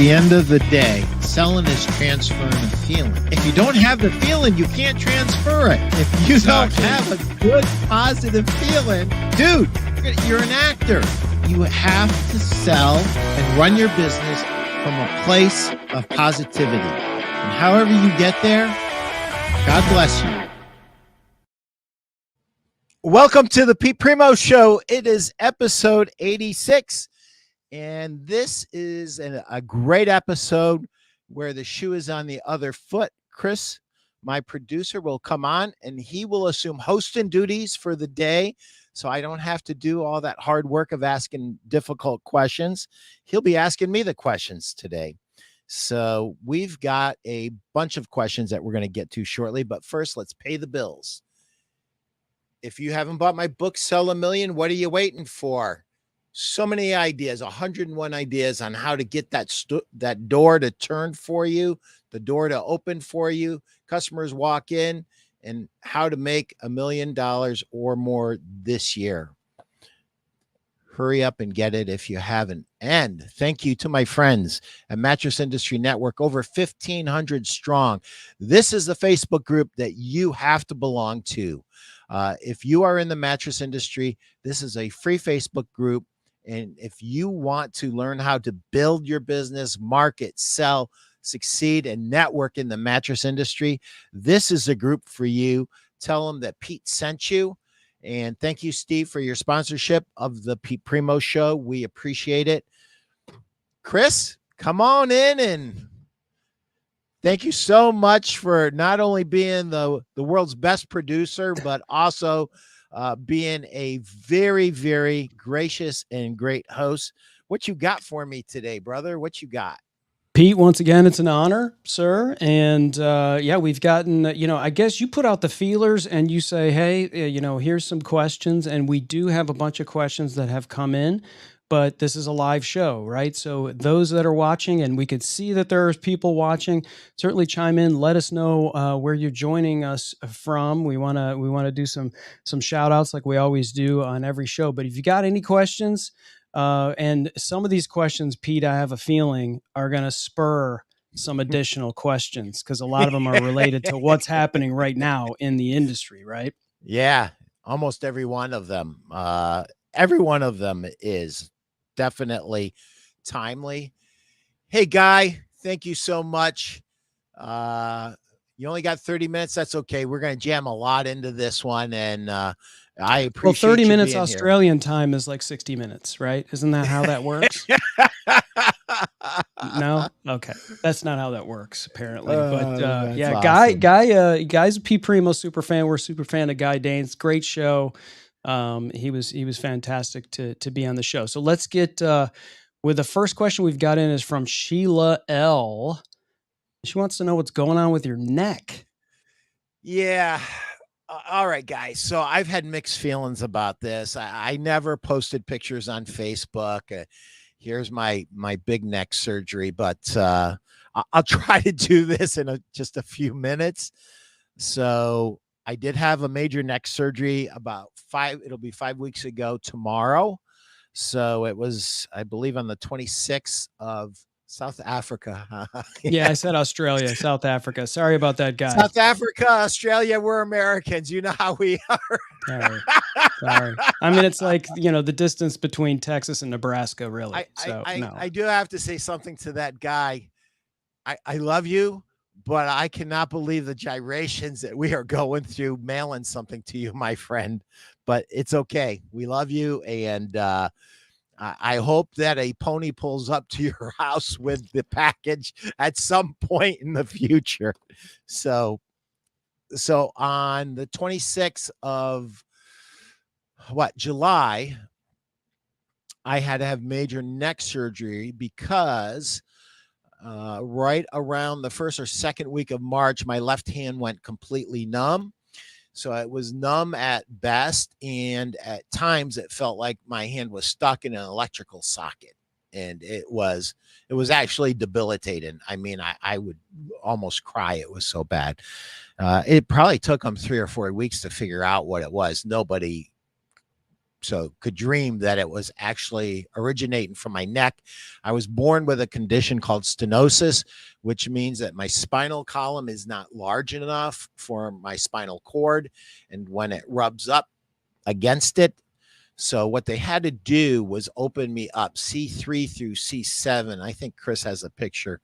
the end of the day, selling is transferring a feeling. If you don't have the feeling, you can't transfer it. If you don't have a good, positive feeling, dude, you're an actor. You have to sell and run your business from a place of positivity. And however you get there, God bless you. Welcome to the Pete Primeau Show. It is episode 86. And this is a great episode where the shoe is on the other foot. Chris, my producer, will come on and he will assume hosting duties for the day. So I don't have to do all that hard work of asking difficult questions. He'll be asking me the questions today. So we've got a bunch of questions that we're going to get to shortly. But first, let's pay the bills. If you haven't bought my book, Sell a Million, what are you waiting for? So many ideas, 101 ideas on how to get that door to turn for you, the door to open for you, customers walk in, and how to make $1 million or more this year. Hurry up and get it if you haven't. And thank you to my friends at Mattress Industry Network, over 1,500 strong. This is the Facebook group that you have to belong to. If you are in the mattress industry, this is a free Facebook group. And if you want to learn how to build your business, market, sell, succeed, and network in the mattress industry, this is a group for you. Tell them that Pete sent you. And thank you, Steve, for your sponsorship of the Pete Primeau Show. We appreciate it. Chris, come on in, and thank you so much for not only being the world's best producer, but also being a very, very gracious and great host. What you got for me today, brother? What you got? Pete, once again, it's an honor, sir. And yeah, we've gotten, I guess you put out the feelers and you say, hey, here's some questions. And we do have a bunch of questions that have come in, but this is a live show, right? So those that are watching, and we could see that there's people watching, certainly chime in. Let us know where you're joining us from. We want to do some shout outs like we always do on every show. But if you got any questions, and some of these questions, Pete, I have a feeling are going to spur some additional questions because a lot of them are related to what's happening right now in the industry, right? Yeah, almost every one of them. Every one of them is definitely timely. Hey, Guy, thank you so much. You only got 30 minutes. That's okay. We're going to jam a lot into this one, and I appreciate 30 you minutes being Australian time is like 60 minutes, right? Isn't that how that works? No? Okay. That's not how that works, apparently. But yeah, awesome. Guy's a Pete Primeau super fan. We're a super fan of Guy Danes. Great show. He was fantastic to be on the show. So let's get with the first question we've got in is from Sheila L. She wants to know what's going on with your neck. Yeah. All right, guys. So I've had mixed feelings about this. I never posted pictures on Facebook. Here's my big neck surgery, but I'll try to do this in just a few minutes. So I did have a major neck surgery it'll be 5 weeks ago tomorrow. So it was, I believe, on the 26th of South Africa. Yeah, I said Australia, South Africa. Sorry about that, guy. South Africa, Australia, we're Americans. You know how we are. Sorry. I mean, it's like, the distance between Texas and Nebraska, really. I do have to say something to that guy. I love you, but I cannot believe the gyrations that we are going through mailing something to you, my friend. But it's okay. We love you, and I hope that a pony pulls up to your house with the package at some point in the future. So on the 26th of July, I had to have major neck surgery because right around the first or second week of March, my left hand went completely numb. So it was numb at best, and at times it felt like my hand was stuck in an electrical socket, and it was actually debilitating. I mean, I would almost cry. It was so bad. It probably took them 3 or 4 weeks to figure out what it was. Nobody so could dream that it was actually originating from my neck. I was born with a condition called stenosis, which means that my spinal column is not large enough for my spinal cord. And when it rubs up against it, so what they had to do was open me up C3 through C7. I think Chris has a picture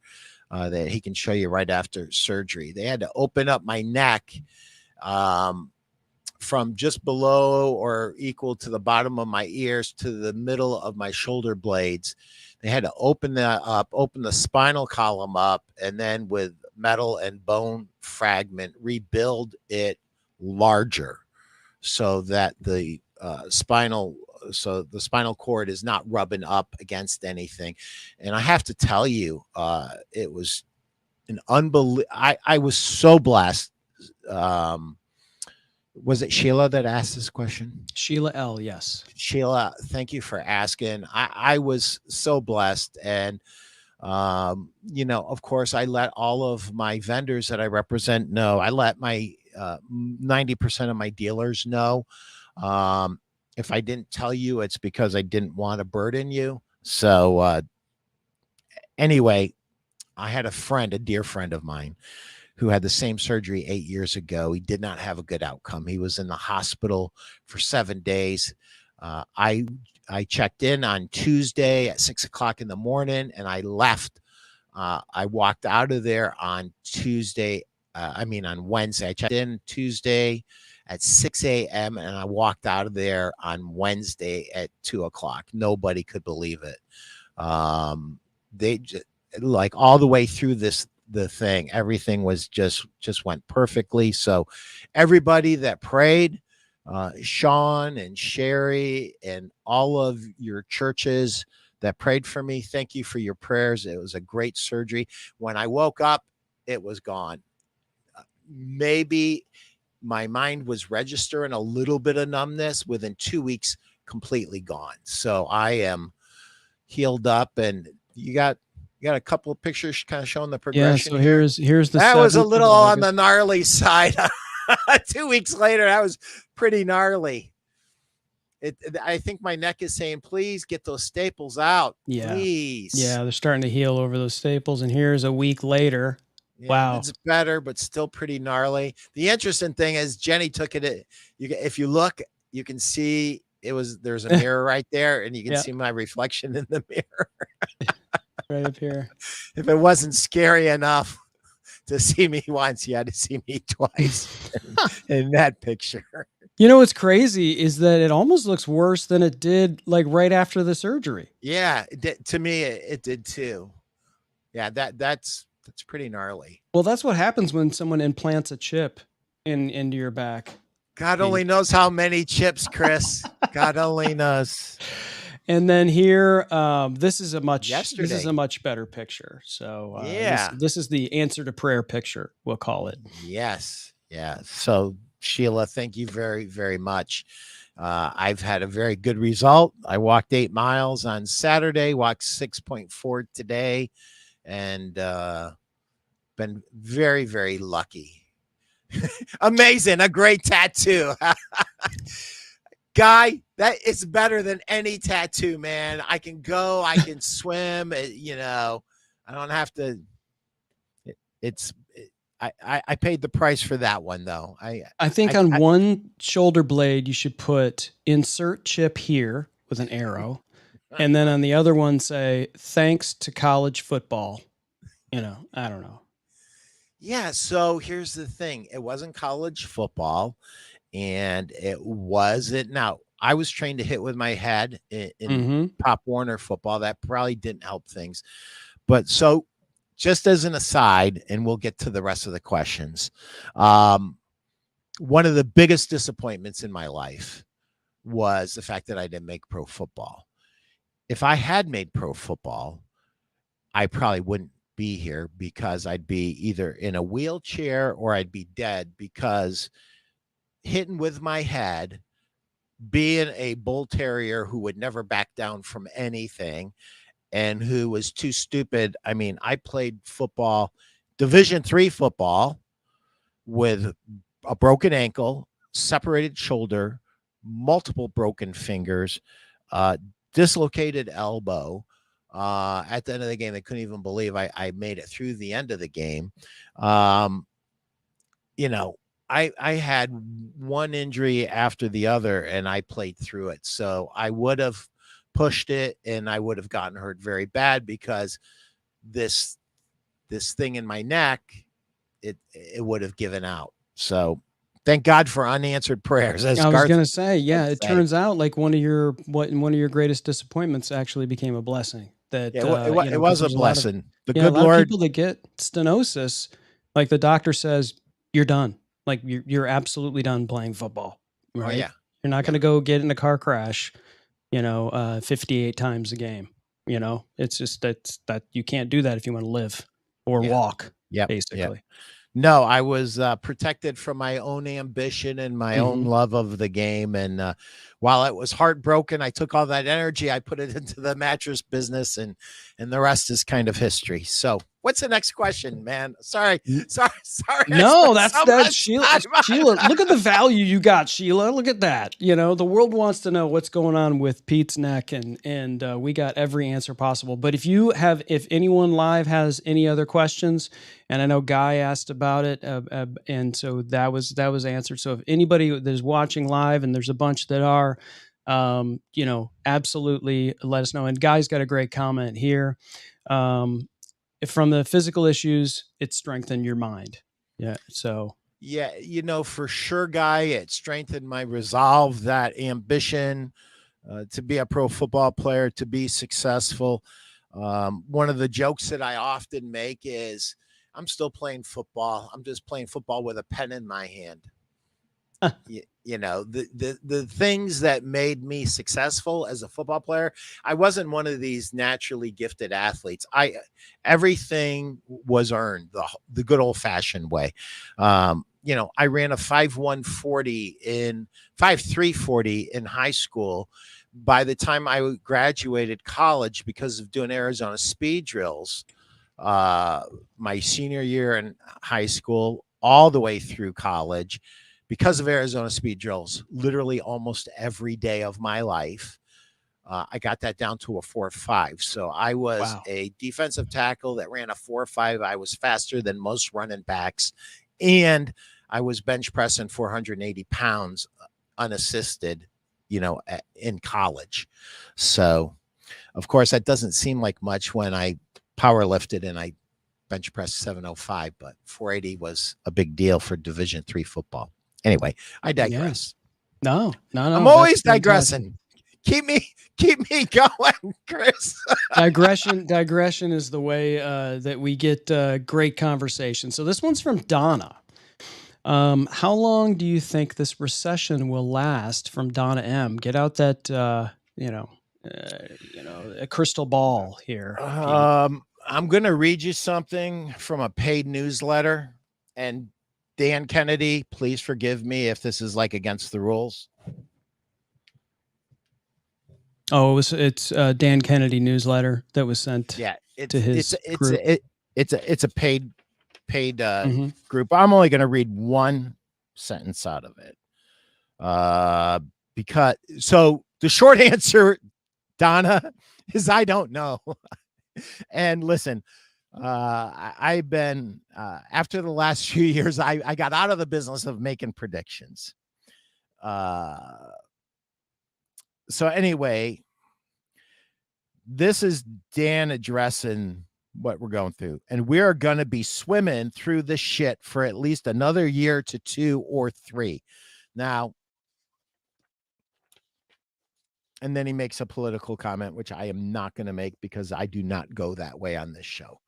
that he can show you right after surgery. They had to open up my neck from just below or equal to the bottom of my ears to the middle of my shoulder blades. They had to open that up, open the spinal column up, and then with metal and bone fragment, rebuild it larger so that the spinal cord is not rubbing up against anything. And I have to tell you, it was an unbelievable. I was so blessed. Was it Sheila that asked this question? Sheila L. Yes. Sheila, thank you for asking. I was so blessed. And, of course, I let all of my vendors that I represent know. I let my 90% of my dealers know. If I didn't tell you, it's because I didn't want to burden you. So anyway, I had a dear friend of mine, who had the same surgery 8 years ago. He did not have a good outcome. He was in the hospital for 7 days. I checked in on Tuesday at 6 o'clock in the morning, and I left. I walked out of there on on Wednesday. I checked in Tuesday at 6 a.m. and I walked out of there on Wednesday at 2 o'clock. Nobody could believe it. They just, like, all the way through the thing, everything was just went perfectly. So everybody that prayed, Sean and Sherry and all of your churches that prayed for me, thank you for your prayers. It was a great surgery. When I woke up, it was gone. Maybe my mind was registering a little bit of numbness. Within 2 weeks, completely gone. So I am healed up. And you got a couple of pictures kind of showing the progression. Yeah, so here's the that was a 7th of little on August. the gnarly side. 2 weeks later, that was pretty gnarly. I think my neck is saying, please get those staples out. Yeah. Please. Yeah, they're starting to heal over those staples. And here's a week later. Yeah, wow. It's better, but still pretty gnarly. The interesting thing is Jenny took it. If you look, you can see there's a mirror right there, and you can see my reflection in the mirror. Right up here. If it wasn't scary enough to see me once, you had to see me twice in that picture. You know what's crazy is that it almost looks worse than it did like right after the surgery. Yeah, to me it did too. Yeah, that's pretty gnarly. Well, that's what happens when someone implants a chip into your back. God only knows how many chips, Chris. God only knows. And then here, this is a much better picture. So this is the answer to prayer picture, we'll call it. Yes. Yeah. So Sheila, thank you very, very much. I've had a very good result. I walked 8 miles on Saturday, walked 6.4 today, and been very, very lucky. Amazing. A great tattoo. Guy, that is better than any tattoo, man. I can go, I can swim, I don't have to. I paid the price for that one, though. I think on one shoulder blade, you should put insert chip here with an arrow. And then on the other one, say, thanks to college football. I don't know. Yeah. So here's the thing. It wasn't college football, and it wasn't. Now, I was trained to hit with my head in Pop Warner football. That probably didn't help things. But so just as an aside, and we'll get to the rest of the questions, one of the biggest disappointments in my life was the fact that I didn't make pro football. If I had made pro football, I probably wouldn't be here, because I'd be either in a wheelchair or I'd be dead, because hitting with my head, being a bull terrier who would never back down from anything and who was too stupid. I mean, I played football, Division III football, with a broken ankle, separated shoulder, multiple broken fingers, dislocated elbow. At the end of the game, they couldn't even believe I made it through the end of the game. You know, I had one injury after the other, and I played through it. So I would have pushed it, and I would have gotten hurt very bad because this thing in my neck, it would have given out. So thank God for unanswered prayers. As I was Garth gonna say, yeah, would it say. turns out like one of your greatest disappointments actually became a blessing. That Yeah, it because was a there's a lot of blessing. The yeah, a good lot of Lord. people that get stenosis, like the doctor says, you're done. Like you're absolutely done playing football, Oh right? yeah, You're not yeah, gonna go get in a car crash, 58 times a game. It's just that you can't do that if you want to live or yeah, walk, yep, yep. basically. No, I was protected from my own ambition and my own Hmm. love of the game. And while it was heartbroken, I took all that energy, I put it into the mattress business, and the rest is kind of history. So, what's the next question, man? Sorry, sorry. I No, spent that's so that much Sheila. time Sheila, on. look at the value you got, Sheila. Look at that. The world wants to know what's going on with Pete's neck, and we got every answer possible. But if anyone live has any other questions, and I know Guy asked about it, and so that was answered. So if anybody that is watching live, and there's a bunch that are, absolutely let us know. And Guy's got a great comment here. From the physical issues, it strengthened your mind. Yeah. So Yeah, for sure, Guy, it strengthened my resolve, that ambition to be a pro football player, to be successful. One of the jokes that I often make is, I'm still playing football. I'm just playing football with a pen in my hand. The things that made me successful as a football player, I wasn't one of these naturally gifted athletes. Everything was earned the good old fashioned way. I ran a 5.140 in 5.340 in high school. By the time I graduated college, because of doing Arizona speed drills, my senior year in high school all the way through college, because of Arizona speed drills, literally almost every day of my life, I got that down to a 4.5. So I was wow. a defensive tackle that ran a 4.5. I was faster than most running backs, and I was bench pressing 480 pounds unassisted, in college. So, of course, that doesn't seem like much when I power lifted and I bench pressed 705, but 480 was a big deal for Division III football. Anyway, I Yeah. digress. No. I'm That's always fantastic. digressing. Keep me going, Chris. Digression is the way that we get great conversation. So this one's from Donna. How long do you think this recession will last? From Donna M. Get out that a crystal ball here, Pete. I'm going to read you something from a paid newsletter, and Dan Kennedy, please forgive me if this is like against the rules. Oh, it's Dan Kennedy newsletter that was sent Yeah, to his group. it's a paid Mhm. group. I'm only going to read one sentence out of it. Because so the short answer, Donna, is I don't know. And listen, I've been after the last few years, I got out of the business of making predictions. So anyway, this is Dan addressing what we're going through, and we're going to be swimming through this shit for at least another year to 2 or 3. Now, and then he makes a political comment, which I am not going to make because I do not go that way on this show.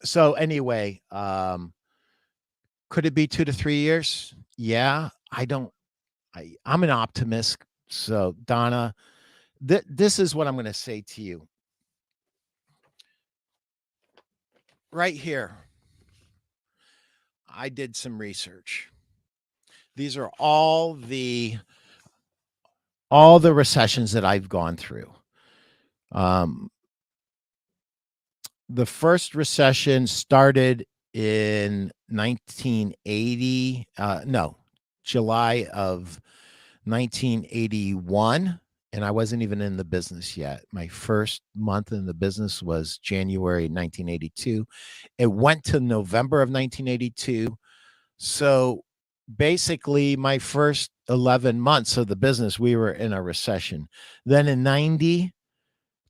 So anyway, could it be 2 to 3 years? Yeah, I'm an optimist. So Donna, this is what I'm going to say to you right here. I did some research. These are all the recessions that I've gone through. The first recession started in 1980. No, July of 1981, and I wasn't even in the business yet. My first month in the business was January 1982. It went to November of 1982. So basically, my first 11 months of the business, we were in a recession. Then in 90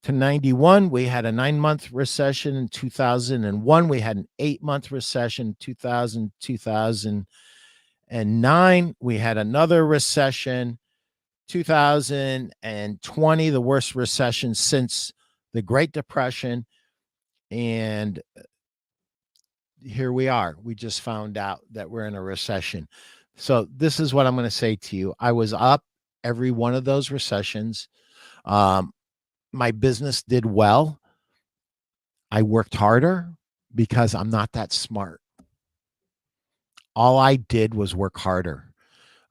to 91, we had a 9-month recession. In 2001, we had an 8-month recession. 2009, we had another recession. 2020, the worst recession since the Great Depression. And here we are. We just found out that we're in a recession. So this is what I'm going to say to you. I was up every one of those recessions. Um, my business did well. I worked harder because I'm not that smart. All I did was work harder.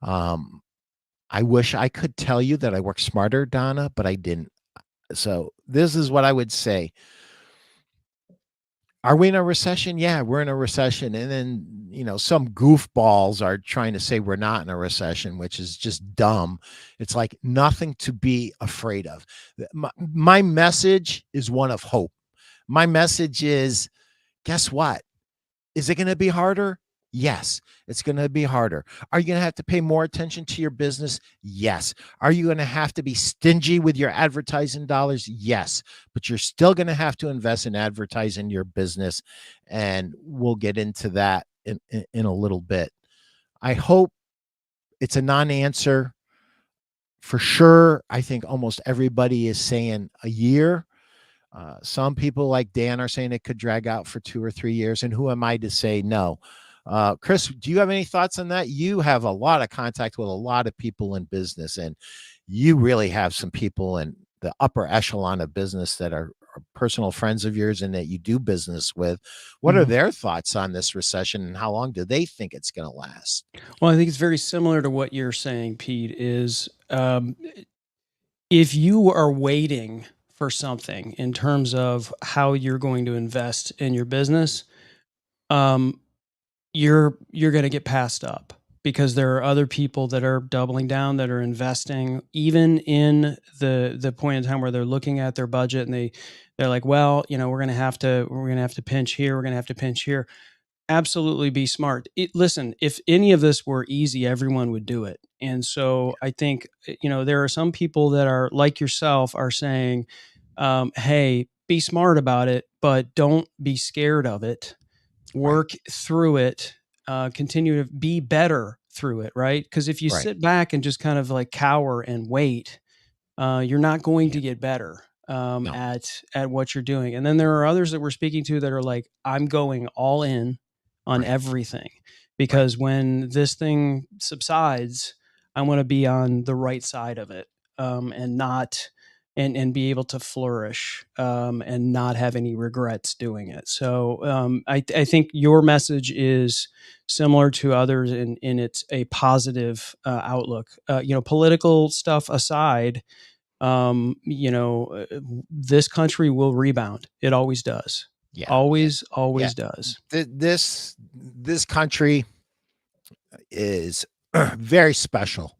Um, I wish I could tell you that I worked smarter, Donna, but I didn't. So this is what I would say. Are we in a recession? Yeah, we're in a recession. And then, some goofballs are trying to say we're not in a recession, which is just dumb. It's like nothing to be afraid of. My message is one of hope. My message is, guess what? Is it going to be harder? Yes, it's going to be harder. Are you going to have to pay more attention to your business? Yes. Are you going to have to be stingy with your advertising dollars? Yes. But you're still going to have to invest in advertising your business. And we'll get into that in a little bit. I hope it's a non answer. For sure, I think almost everybody is saying a year. Some people like Dan are saying it could drag out for 2 or 3 years. And who am I to say no? Chris, do you have any thoughts on that? You have a lot of contact with a lot of people in business, and you really have some people in the upper echelon of business that are personal friends of yours and that you do business with. What are Mhm. their thoughts on this recession, and how long do they think it's going to last? Well, I think it's very similar to what you're saying, Pete, is if you are waiting for something in terms of how you're going to invest in your business, um, you're going to get passed up because there are other people that are doubling down, that are investing even in the point in time where they're looking at their budget, and they're like, well, we're going to have to pinch here, we're going to have to pinch here. Absolutely, be smart. Listen, if any of this were easy, everyone would do it. And so I think, there are some people that are like yourself, are saying, hey, be smart about it, but don't be scared of it. Right, Work through it, continue to be better through it, right? Because if you right. sit back and just kind of like cower and wait, you're not going to Yeah, get better no, at what you're doing. And then there are others that we're speaking to that are like, I'm going all in on right, everything, right. because when this thing subsides, I want to be on the right side of it, and not and be able to flourish, and not have any regrets doing it. So I think your message is similar to others in it's a positive outlook. Political stuff aside, this country will rebound. It always does. Yeah, yeah, yeah. Always does. This country is very special.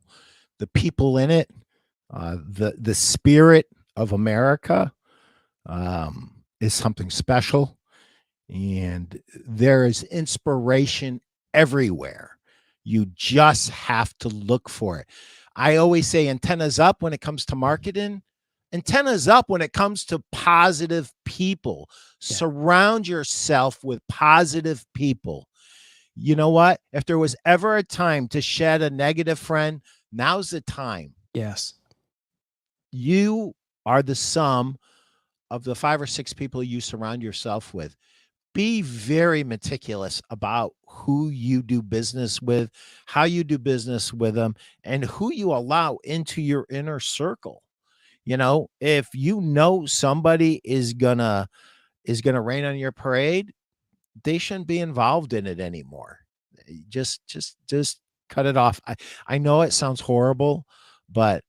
The people in it, the spirit of America, is something special, and there is inspiration everywhere. You just have to look for it. I always say antennas up when it comes to marketing. Antennas up when it comes to positive people. Yeah. Surround yourself with positive people. You know what? If there was ever a time to shed a negative friend, now's the time. Yes. You are the sum of the 5 or 6 people you surround yourself with. Be very meticulous about who you do business with, how you do business with them, and who you allow into your inner circle. If somebody is gonna rain on your parade, they shouldn't be involved in it anymore. Just cut it off. I know it sounds horrible, but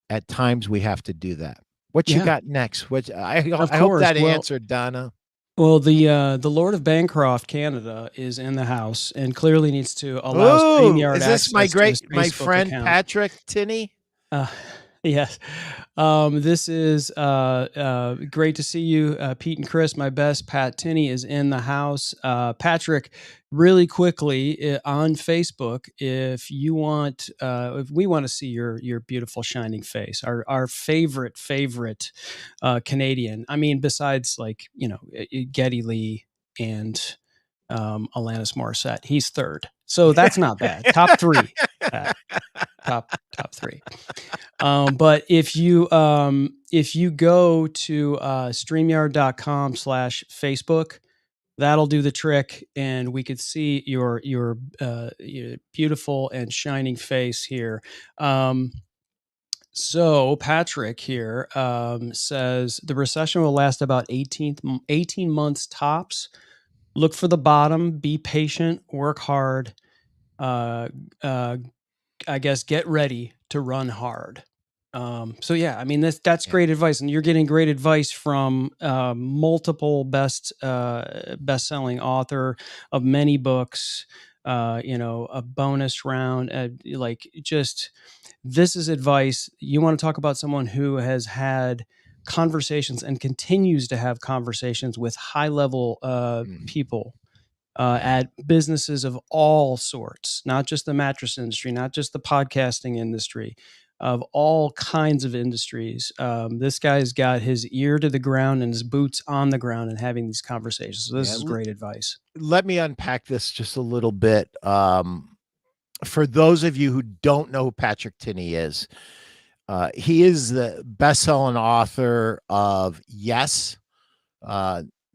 at times we have to do that. What you Yeah. got next? What I Of I hope course. that Well, answered, Donna. Well, the Lord of Bancroft, Canada, is in the house and clearly needs to allow Oh, StreamYard is this my access to his my Facebook friend account. Patrick Tinney? Uh, yes. This is great to see you, Pete and Chris. My best, Pat Tinney, is in the house. Patrick, really quickly on Facebook, if you want, if we want to see your beautiful shining face, our favorite Canadian. I mean, besides like Geddy Lee and Alanis Morissette, he's third, so that's not bad. Top three, Pat. Top three. But if you go to streamyard.com/Facebook, that'll do the trick, and we could see your beautiful and shining face here. So Patrick here says the recession will last about 18 months tops. Look for the bottom, be patient, work hard. Uh, uh, I guess get ready to run hard. So yeah, I mean that's Yeah. great advice, and you're getting great advice from multiple best-selling author of many books. A bonus round, like just this is advice. You want to talk about someone who has had conversations and continues to have conversations with high-level people at businesses of all sorts, not just the mattress industry, not just the podcasting industry, of all kinds of industries. This guy's got his ear to the ground and his boots on the ground and having these conversations. So this Yeah, is great advice. let me unpack this just a little bit. For those of you who don't know who Patrick Tinney is, he is the best-selling author of Yes,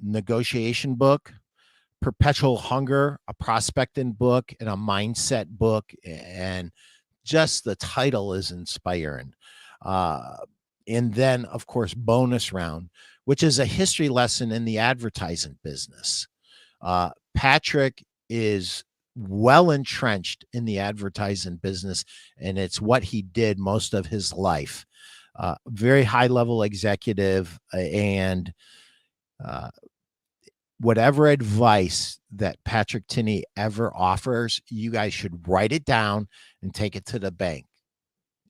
negotiation book, Perpetual Hunger, a prospecting book, and a mindset book. And just the title is inspiring. And then, of course, Bonus Round, which is a history lesson in the advertising business. Patrick is well entrenched in the advertising business, and it's what he did most of his life. Very high level executive, and whatever advice that Patrick Tinney ever offers, you guys should write it down and take it to the bank.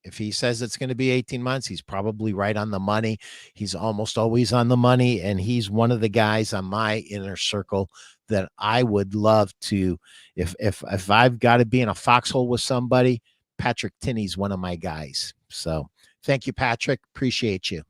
If he says it's going to be 18 months, he's probably right on the money. He's almost always on the money. And he's one of the guys on my inner circle that I would love to, if I've got to be in a foxhole with somebody, Patrick Tinney's one of my guys. So thank you, Patrick. Appreciate you.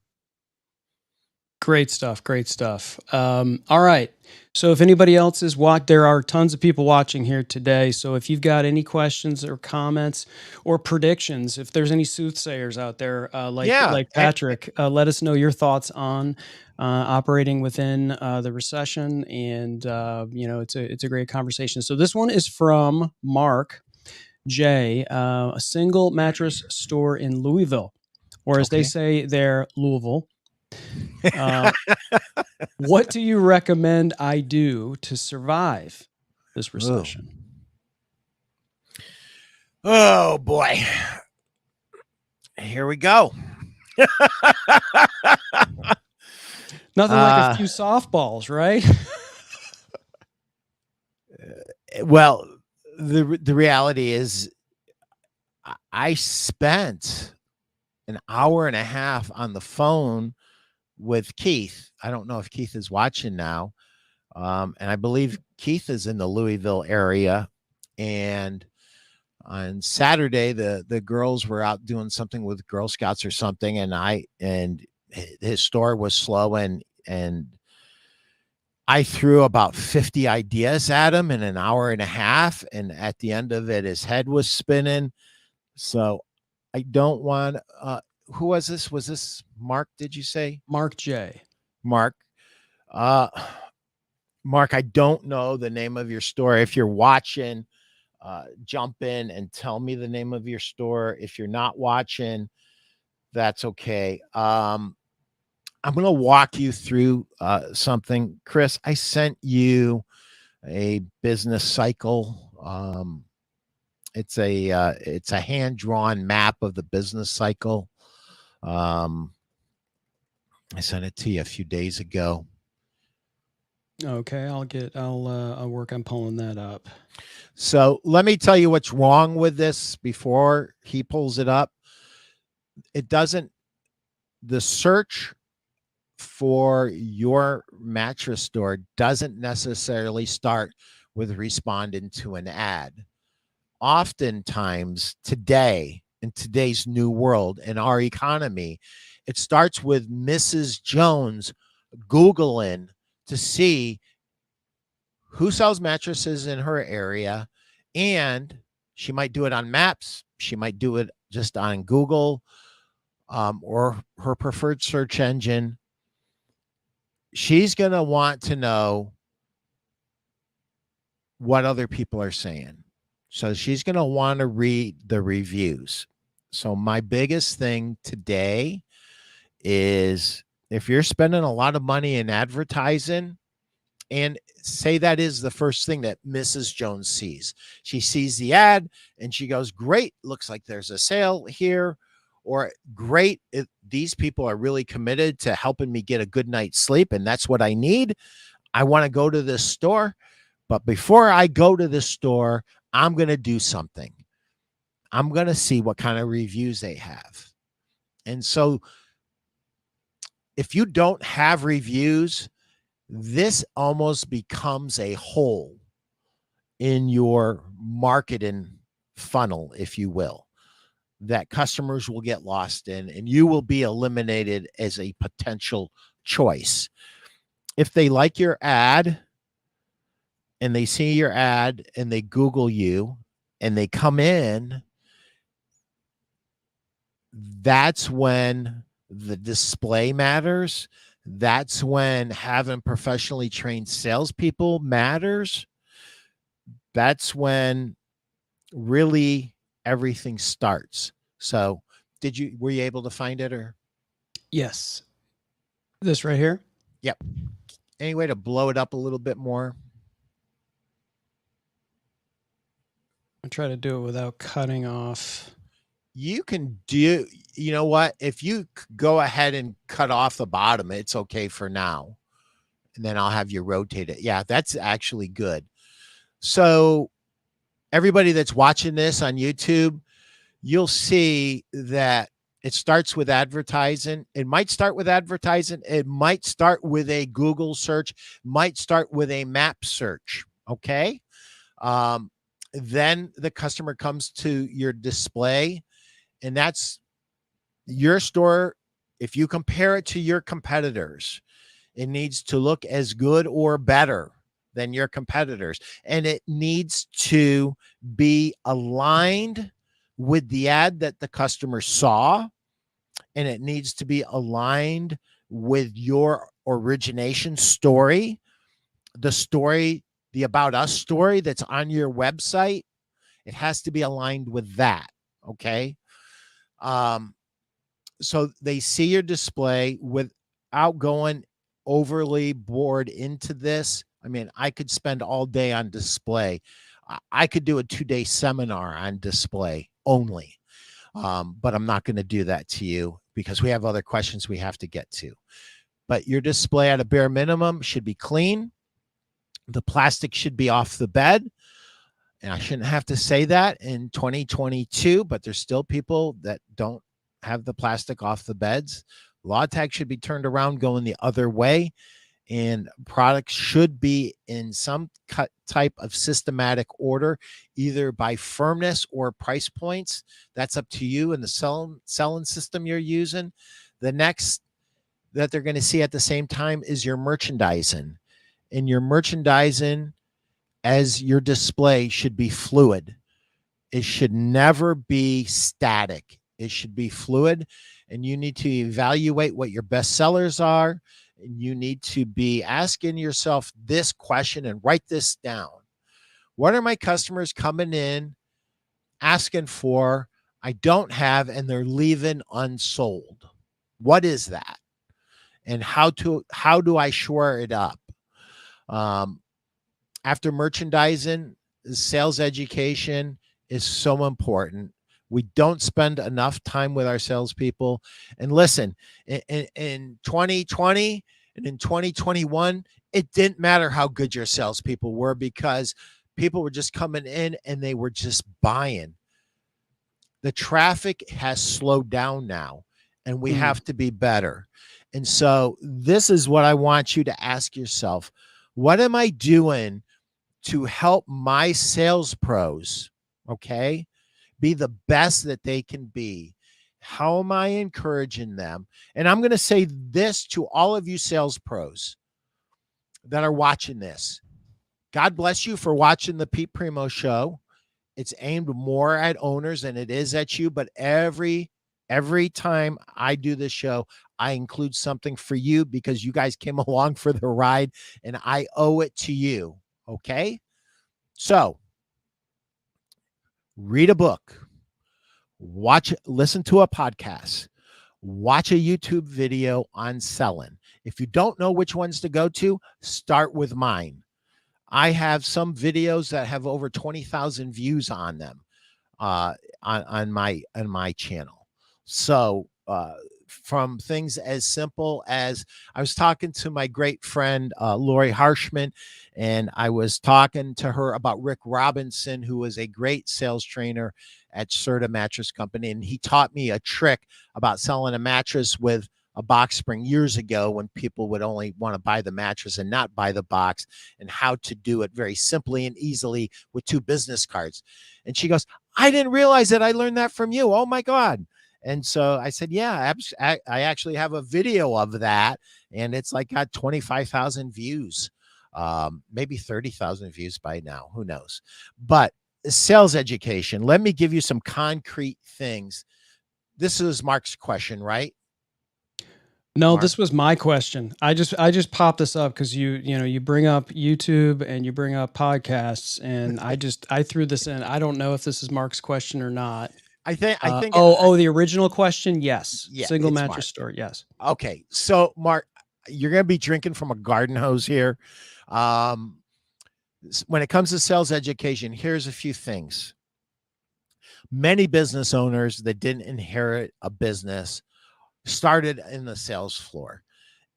Great stuff. Great stuff. All right. So if anybody else is there are tons of people watching here today. So if you've got any questions or comments or predictions, if there's any soothsayers out there, like Patrick, let us know your thoughts on operating within the recession. And it's a great conversation. So this one is from Mark J, a single mattress store in Louisville, or as they say there, Louisville. What do you recommend I do to survive this recession? Oh boy. Here we go. Nothing like a few softballs, right? Well, the reality is I spent an hour and a half on the phone with Keith. I don't know if Keith is watching now. And I believe Keith is in the Louisville area. And on Saturday, the girls were out doing something with Girl Scouts or something. And his store was slow, and I threw about 50 ideas at him in an hour and a half. And at the end of it, his head was spinning. So I don't want, who was this? Was this Mark? Did you say Mark J? Mark? Mark, I don't know the name of your store. If you're watching, jump in and tell me the name of your store. If you're not watching, that's okay. I'm going to walk you through something. Chris, I sent you a business cycle. It's a hand-drawn map of the business cycle. I sent it to you a few days ago. Okay, I'll work on pulling that up. So let me tell you what's wrong with this before he pulls it up. It doesn't, the search for your mattress store doesn't necessarily start with responding to an ad. Oftentimes today, in today's new world, in our economy, it starts with Mrs. Jones Googling to see who sells mattresses in her area. And she might do it on maps. She might do it just on Google, or her preferred search engine. She's going to want to know what other people are saying. So she's going to want to read the reviews. So my biggest thing today is, if you're spending a lot of money in advertising, and say that is the first thing that Mrs. Jones sees. She sees the ad and she goes, great, looks like there's a sale here. Or great, these people are really committed to helping me get a good night's sleep, and that's what I need. I want to go to this store. But before I go to this store, I'm going to do something. I'm going to see what kind of reviews they have. And so if you don't have reviews, this almost becomes a hole in your marketing funnel, if you will, that customers will get lost in, and you will be eliminated as a potential choice. If they like your ad and they see your ad and they Google you and they come in, that's when the display matters. That's when having professionally trained salespeople matters. That's when really everything starts. So, were you able to find it, or? Yes. This right here? Yep. Any way to blow it up a little bit more? I'll try to do it without cutting off. You can do, you know what? If you go ahead and cut off the bottom, it's okay for now. And then I'll have you rotate it. Yeah, that's actually good. So, everybody that's watching this on YouTube, you'll see that it starts with advertising. It might start with advertising. It might start with a Google search, might start with a map search. Okay. Then the customer comes to your display, and that's your store. If you compare it to your competitors, it needs to look as good or better than your competitors. And it needs to be aligned with the ad that the customer saw. And it needs to be aligned with your origination story, the About Us story that's on your website. It has to be aligned with that. Okay. So they see your display without going overly bored into this. I mean, I could spend all day on display. I could do a 2-day seminar on display only. But I'm not going to do that to you because we have other questions we have to get to. But your display at a bare minimum should be clean. The plastic should be off the bed. And I shouldn't have to say that in 2022, but there's still people that don't have the plastic off the beds. Law tag should be turned around going the other way. And products should be in some type of systematic order, either by firmness or price points. That's up to you and the selling system you're using. The next that they're going to see at the same time is your merchandising. And your merchandising as your display should be fluid. It should never be static. It should be fluid. And you need to evaluate what your best sellers are. And you need to be asking yourself this question and write this down. What are my customers coming in asking for, I don't have, and they're leaving unsold? What is that? And how do I shore it up? After merchandising, sales education is so important. We don't spend enough time with our salespeople. And listen, in 2020 and in 2021, it didn't matter how good your salespeople were because people were just coming in and they were just buying. The traffic has slowed down now, and we Mm. have to be better. And so, this is what I want you to ask yourself: what am I doing to help my sales pros, okay, be the best that they can be? How am I encouraging them? And I'm going to say this to all of you sales pros that are watching this. God bless you for watching the Pete Primeau show. It's aimed more at owners than it is at you, but every time I do this show, I include something for you because you guys came along for the ride and I owe it to you. Okay? So, read a book, listen to a podcast, watch a YouTube video on selling. If you don't know which ones to go to, start with mine. I have some videos that have over 20,000 views on them, uh, on my channel. So from things as simple as, I was talking to my great friend Lori Harshman, and I was talking to her about Rick Robinson, who was a great sales trainer at Serta Mattress Company, and he taught me a trick about selling a mattress with a box spring years ago when people would only want to buy the mattress and not buy the box, and how to do it very simply and easily with 2 business cards. And she goes, I didn't realize that. I learned that from you. Oh my God. And so I said, yeah, I actually have a video of that, and it's like got 25,000 views, maybe 30,000 views by now. Who knows? But sales education, let me give you some concrete things. This is Mark's question, right? No, Mark? this was my question. I just popped this up because you bring up YouTube and you bring up podcasts, and I threw this in. I don't know if this is Mark's question or not. I think The original question, yes. yeah, Single it's mattress Mark. store, yes. Okay, so Mark, you're going to be drinking from a garden hose here. Um, when it comes to sales education, here's a few things. Many business owners that didn't inherit a business started in the sales floor,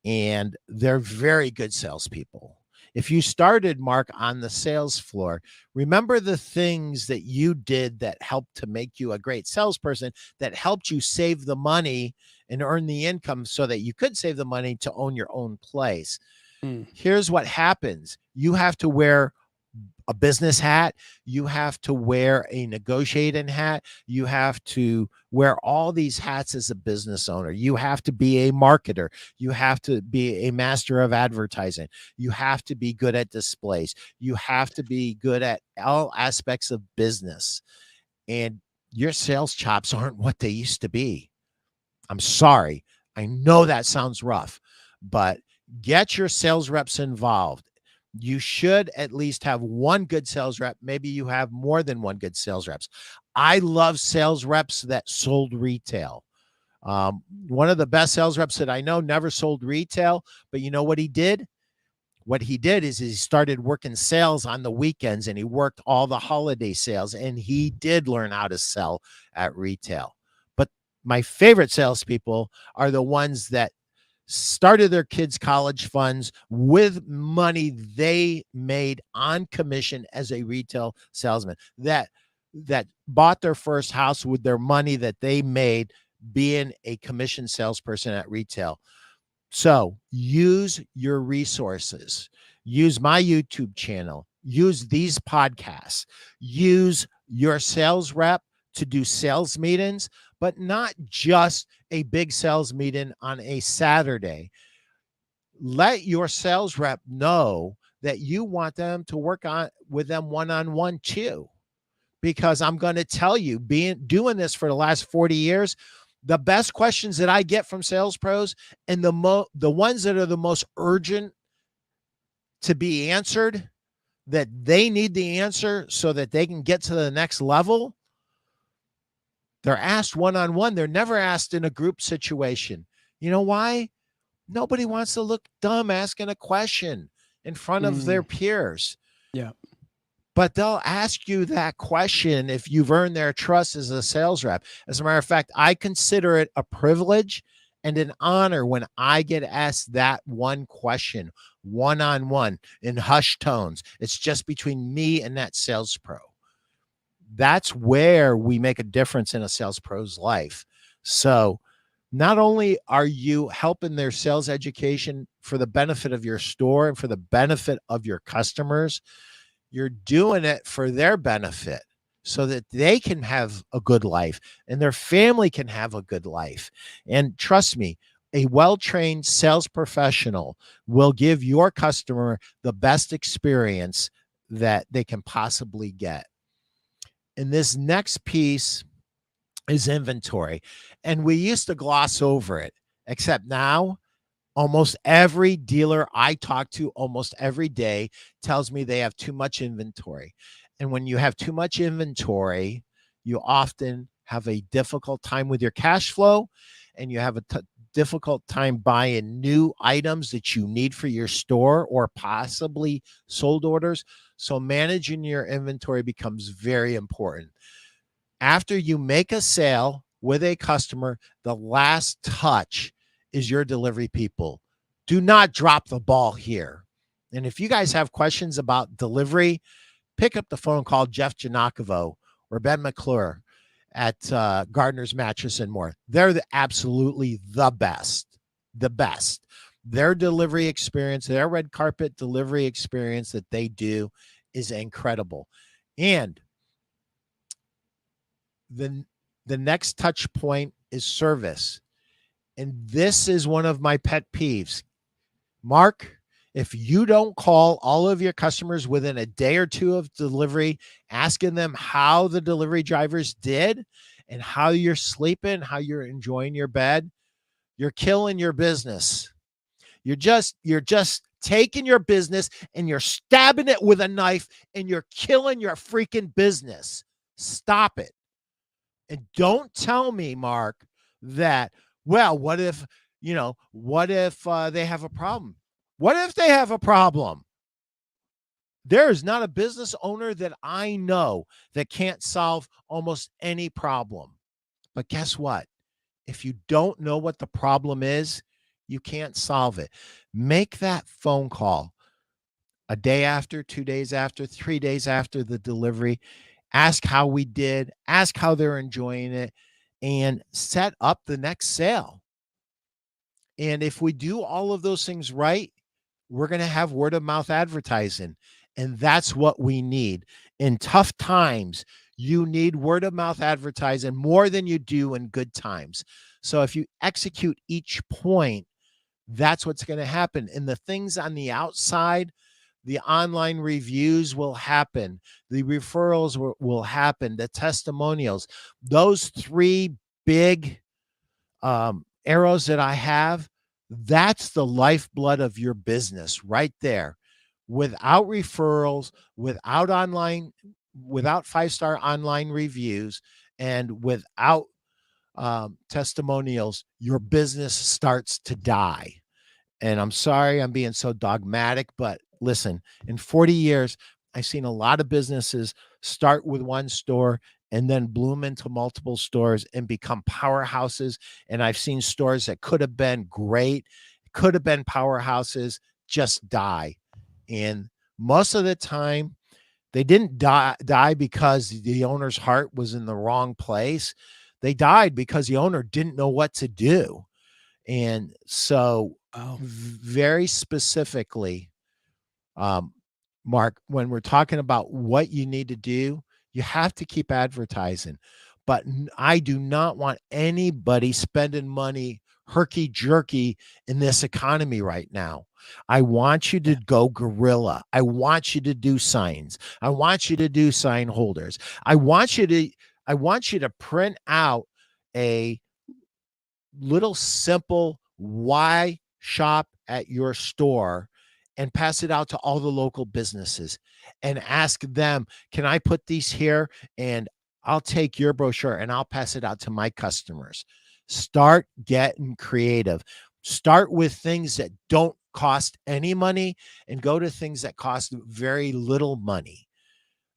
and they're very good salespeople. If you started, Mark, on the sales floor, remember the things that you did that helped to make you a great salesperson, that helped you save the money and earn the income so that you could save the money to own your own place. Mm. Here's what happens: you have to wear a business hat, you have to wear a negotiating hat, you have to wear all these hats as a business owner. You have to be a marketer, you have to be a master of advertising, you have to be good at displays, you have to be good at all aspects of business. And your sales chops aren't what they used to be. I'm sorry. I know that sounds rough, but get your sales reps involved. You should at least have one good sales rep. Maybe you have more than one good sales reps. I love sales reps that sold retail. One of the best sales reps that I know never sold retail, but you know what he did? What he did is he started working sales on the weekends, and he worked all the holiday sales, and he did learn how to sell at retail. But my favorite salespeople are the ones that started their kids' college funds with money they made on commission as a retail salesman, that bought their first house with their money that they made being a commission salesperson at retail. So use your resources, use my YouTube channel, use these podcasts, use your sales rep to do sales meetings, but not just a big sales meeting on a Saturday. Let your sales rep know that you want them to work on with them one-on-one too. Because I'm going to tell you, doing this for the last 40 years, the best questions that I get from sales pros, and the ones that are the most urgent to be answered, that they need the answer so that they can get to the next level, they're asked one-on-one. They're never asked in a group situation. You know why? Nobody wants to look dumb asking a question in front of their Mm. peers. Yeah. But they'll ask you that question if you've earned their trust as a sales rep. As a matter of fact, I consider it a privilege and an honor when I get asked that one question. one-on-one in hushed tones. It's just between me and that sales pro. That's where we make a difference in a sales pro's life. So not only are you helping their sales education for the benefit of your store and for the benefit of your customers, you're doing it for their benefit so that they can have a good life and their family can have a good life. And trust me, a well-trained sales professional will give your customer the best experience that they can possibly get. And this next piece is inventory. And we used to gloss over it, except now almost every dealer I talk to almost every day tells me they have too much inventory. And when you have too much inventory, you often have a difficult time with your cash flow, and you have a difficult time buying new items that you need for your store or possibly sold orders. So managing your inventory becomes very important. After you make a sale with a customer, the last touch is your delivery people. Do not drop the ball here. And if you guys have questions about delivery, pick up the phone and call Jeff Janakovo or Ben McClure at Gardner's Mattress and More. They're absolutely the best, the best. Their delivery experience, their red carpet delivery experience that they do is incredible. And the next touch point is service. And this is one of my pet peeves. Mark, if you don't call all of your customers within a day or two of delivery, asking them how the delivery drivers did and how you're sleeping, how you're enjoying your bed, you're killing your business. You're just taking your business and you're stabbing it with a knife and you're killing your freaking business. Stop it. And don't tell me, Mark, that, well, what if they have a problem? What if they have a problem? There is not a business owner that I know that can't solve almost any problem. But guess what? If you don't know what the problem is, you can't solve it. Make that phone call a day after, 2 days after, 3 days after the delivery. Ask how we did, ask how they're enjoying it, and set up the next sale. And if we do all of those things right, we're going to have word of mouth advertising. And that's what we need. In tough times, you need word of mouth advertising more than you do in good times. So if you execute each point, that's what's going to happen. And the things on the outside, the online reviews will happen. The referrals will happen. The testimonials, those three big arrows that I have, that's the lifeblood of your business right there. Without referrals, without 5-star online reviews, and without testimonials, your business starts to die. And I'm sorry I'm being so dogmatic, but listen, in 40 years, I've seen a lot of businesses start with one store and then bloom into multiple stores and become powerhouses. And I've seen stores that could have been great, could have been powerhouses, just die. And most of the time, they didn't die because the owner's heart was in the wrong place. They died because the owner didn't know what to do. And so very specifically, Mark, when we're talking about what you need to do, you have to keep advertising. But I do not want anybody spending money herky-jerky in this economy right now. I want you to go guerrilla. I want you to do signs. I want you to do sign holders. I want you to print out a little simple why shop at your store and pass it out to all the local businesses and ask them, can I put these here? And I'll take your brochure and I'll pass it out to my customers. Start getting creative. Start with things that don't cost any money and go to things that cost very little money.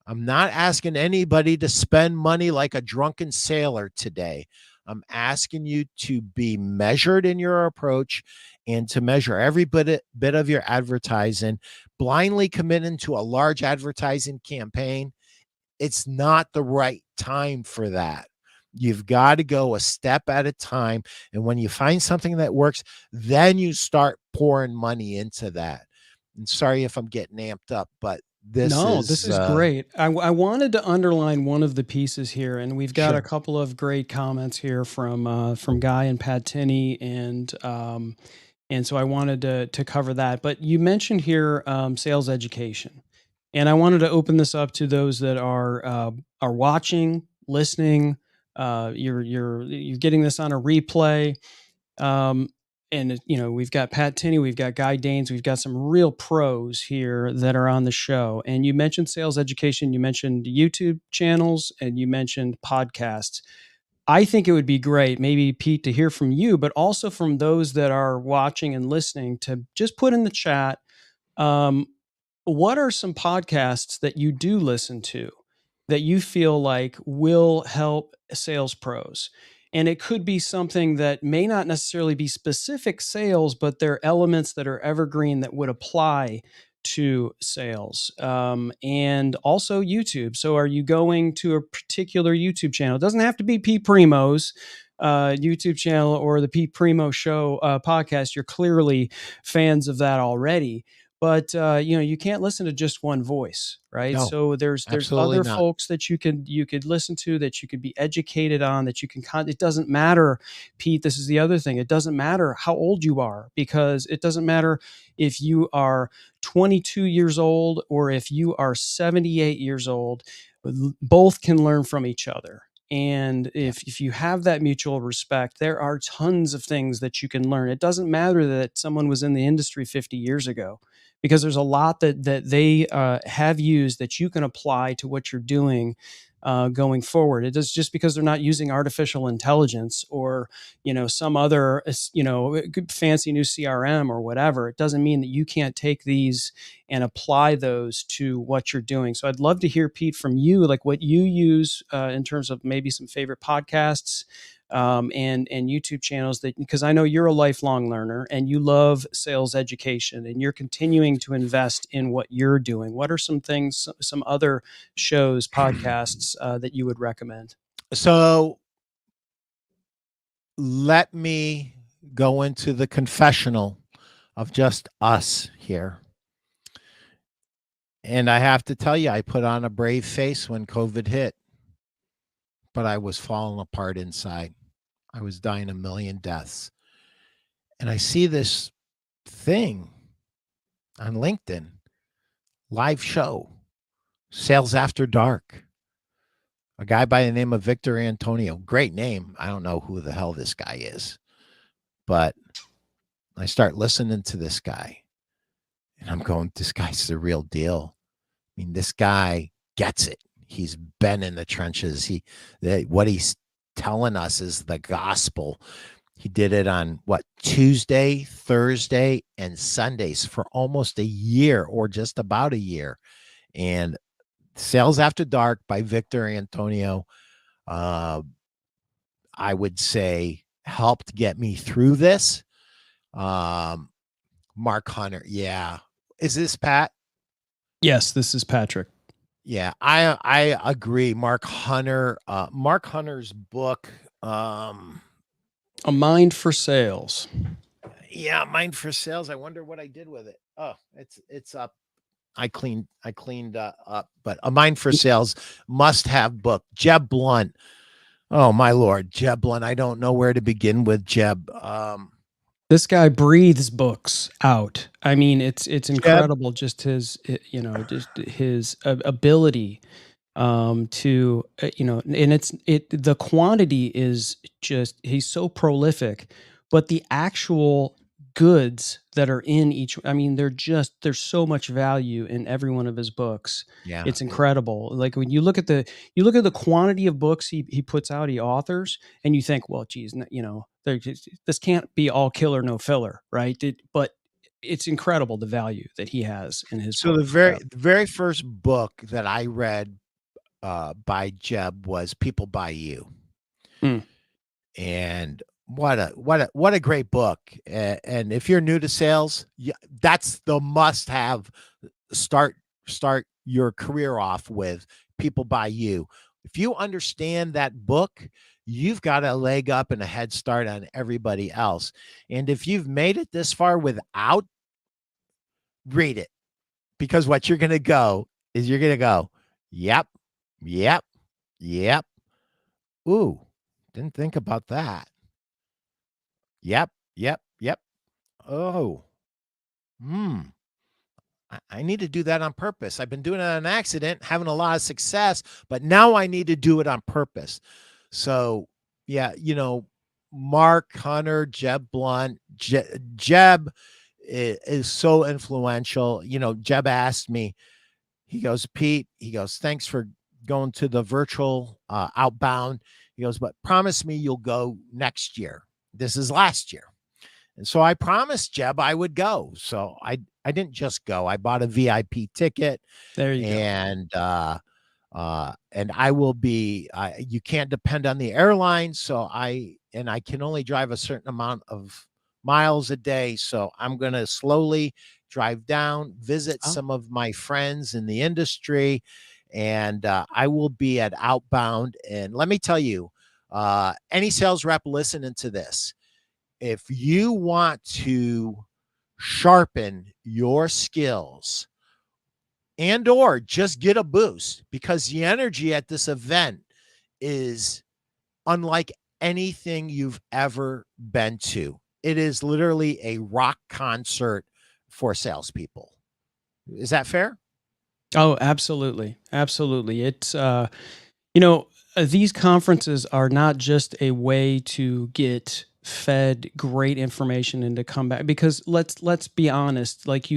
I'm not asking anybody to spend money like a drunken sailor today. I'm asking you to be measured in your approach and to measure every bit of your advertising. Blindly committing to a large advertising campaign, it's not the right time for that. You've got to go a step at a time. And when you find something that works, then you start pouring money into that. And sorry if I'm getting amped up, but this No, this is is great. I wanted to underline one of the pieces here, and we've got a sure. couple of great comments here from Guy and Pat Tinney, and so I wanted to cover that. But you mentioned here sales education, and I wanted to open this up to those that are watching, listening. You're getting this on a replay. Um, and we've got Pat Tinney, we've got Guy Danes, we've got some real pros here that are on the show. And you mentioned sales education, you mentioned YouTube channels, and you mentioned podcasts. I think it would be great, maybe Pete, to hear from you, but also from those that are watching and listening, to just put in the chat, um, what are some podcasts that you do listen to that you feel like will help sales pros? And it could be something that may not necessarily be specific sales, but they're elements that are evergreen that would apply to sales. And also YouTube. So, are you going to a particular YouTube channel? It doesn't have to be Pete Primo's YouTube channel or the Pete Primeau Show podcast. You're clearly fans of that already, but you can't listen to just one voice, right? No, So there's absolutely other not. folks that you could listen to, that you could be educated on, that you can it doesn't matter, Pete, this is the other thing, it doesn't matter how old you are, because it doesn't matter if you are 22 years old or if you are 78 years old. Both can learn from each other. And Yeah. if you have that mutual respect, there are tons of things that you can learn. It doesn't matter that someone was in the industry 50 years ago, because there's a lot that they have used that you can apply to what you're doing going forward. It is just because they're not using artificial intelligence or some other good fancy new CRM or whatever. It doesn't mean that you can't take these and apply those to what you're doing. So I'd love to hear, Pete, from you, like what you use in terms of maybe some favorite podcasts and YouTube channels, that, because I know you're a lifelong learner and you love sales education and you're continuing to invest in what you're doing. What are some things, some other shows, podcasts that you would recommend? So let me go into the confessional of just us here. And I have to tell you, I put on a brave face when COVID hit, but I was falling apart inside. I was dying a million deaths. And I see this thing on LinkedIn, live show, Sales After Dark. A guy by the name of Victor Antonio. Great name. I don't know who the hell this guy is, but I start listening to this guy and I'm going, this guy's the real deal. I mean, this guy gets it. He's been in the trenches. What he's telling us is the gospel. He did it on Tuesday, Thursday, and Sundays for almost a year, or just about a year. And Sales After Dark by Victor Antonio, I would say, helped get me through this. Mark Hunter, yeah. Is this Pat? Yes, this is Patrick. Yeah, I agree. Mark Hunter's book, A Mind for Sales. yeah, Mind for Sales. I wonder what I did with it. Oh, it's up. I cleaned up, but A Mind for Sales, must have book. Jeb Blunt. Oh my Lord, Jeb Blunt. I don't know where to begin with Jeb. This guy breathes books out. I mean, it's Jeb, incredible, just just his ability to and the quantity is just, he's so prolific, but the actual goods that are in each, I mean, there's so much value in every one of his books. yeah, It's incredible. Like when you look at the quantity of books he puts out, he authors, and you think, well, geez, this can't be all killer no filler, right? But it's incredible the value that he has in his so book. the very first book that I read by Jeb was People By You. Mm. And what a great book. And if you're new to sales, that's the must have. Start start your career off with People Buy You. If you understand that book, you've got a leg up and a head start on everybody else. And if you've made it this far without, read it, because what you're going to go is you're going to go, yep, yep, yep. Ooh, didn't think about that. Yep, yep, yep. Oh, hmm. I need to do that on purpose. I've been doing it on an accident, having a lot of success, but now I need to do it on purpose. So, yeah, Mark Hunter, Jeb Blunt, Jeb is so influential. Jeb asked me, he goes, Pete, he goes, thanks for going to the virtual outbound. He goes, but promise me you'll go next year. This is last year. And so I promised Jeb I would go. So I didn't just go. I bought a VIP ticket, There you go. and I will be. You can't depend on the airline, so I can only drive a certain amount of miles a day. So I'm going to slowly drive down, visit Oh, some of my friends in the industry, and I will be at Outbound. And let me tell you, any sales rep listening to this, if you want to sharpen your skills and or just get a boost, because the energy at this event is unlike anything you've ever been to. It is literally a rock concert for salespeople. Is that fair? oh, absolutely, absolutely. It's you know, these conferences are not just a way to get fed great information and to come back, because let's be honest, like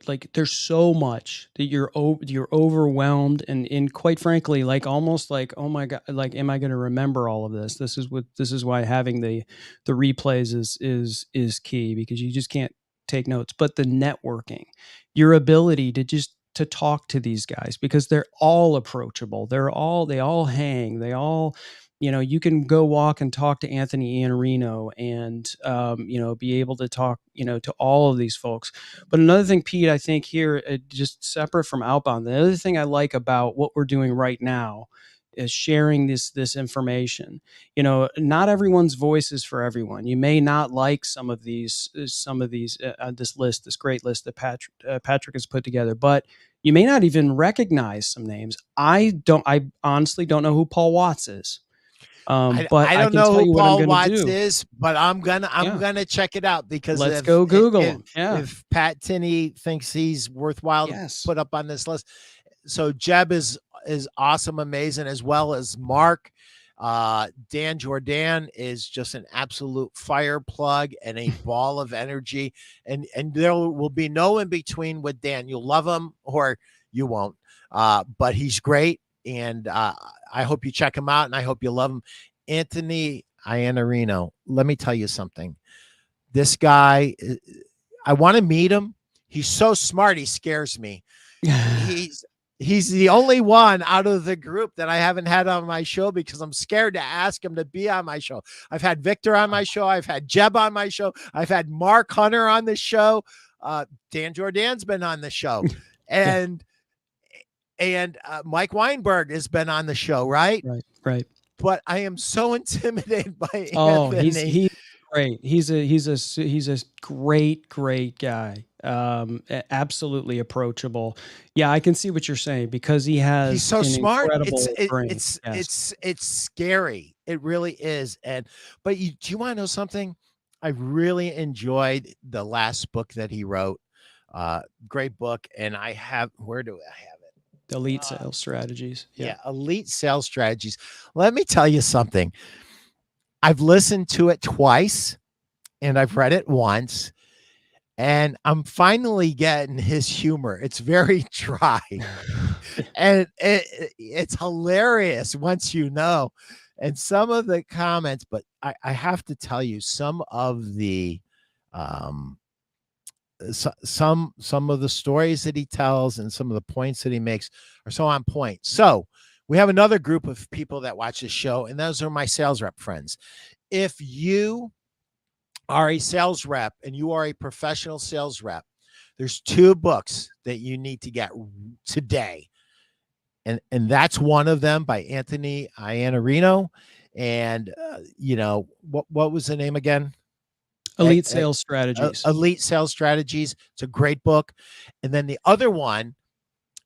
like there's so much that you're overwhelmed, and quite frankly, like almost like, oh my god, like am I going to remember all of this? This is why having the replays is key, because you just can't take notes. But the networking, your ability to just to talk to these guys, because they're all approachable. They all hang. They all, you can go walk and talk to Anthony Iannarino and, be able to talk, to all of these folks. But another thing, Pete, I think here, just separate from Outbound, the other thing I like about what we're doing right now is sharing this information. Not everyone's voice is for everyone. You may not like some of these this great list that Patrick has put together, but you may not even recognize some names. I honestly don't know who Paul Watts is. But I I don't can know tell who you what I'm Paul going to Watts do. is, but I'm Yeah. gonna check it out, because Let's go Google him. Yeah. if Pat Tinney thinks he's worthwhile to Yes. put up on this list. So Jeb is awesome, amazing, as well as Mark. Dan Jordan is just an absolute fire plug and a ball of energy, and there will be no in between with Dan. You'll love him or you won't, but he's great, and I hope you check him out, and I hope you love him. Anthony Iannarino, let me tell you something. This guy, I want to meet him. He's so smart, he scares me. He's he's the only one out of the group that I haven't had on my show, because I'm scared to ask him to be on my show. I've had Victor on my show. I've had Jeb on my show. I've had Mark Hunter on the show. Dan Jordan's been on the show, Yeah. and Mike Weinberg has been on the show, right? Right. Right. But I am so intimidated by Oh, Anthony. he's great. He's a great guy. Absolutely approachable. Yeah, I can see what you're saying, because he He's has so an smart. It's incredible it, brain. it's Yes. it's scary. It really is. And but do you want to know something? I really enjoyed the last book that he wrote. Great book, and I have, where do I have it? Elite sales strategies. Yeah. Yeah, Elite Sales Strategies. Let me tell you something. I've listened to it twice, and I've read it once, and I'm finally getting his humor. It's very dry. And it's hilarious once you know. And some of the comments, but I have to tell you, some of the um some of the stories that he tells and some of the points that he makes are so on point. So we have another group of people that watch this show, and those are my sales rep friends. if you are a sales rep and you are a professional sales rep, there's two books that you need to get today. And that's one of them by Anthony Iannarino. And what was the name again? Elite Sales Strategies. Elite Sales Strategies. It's a great book. And then the other one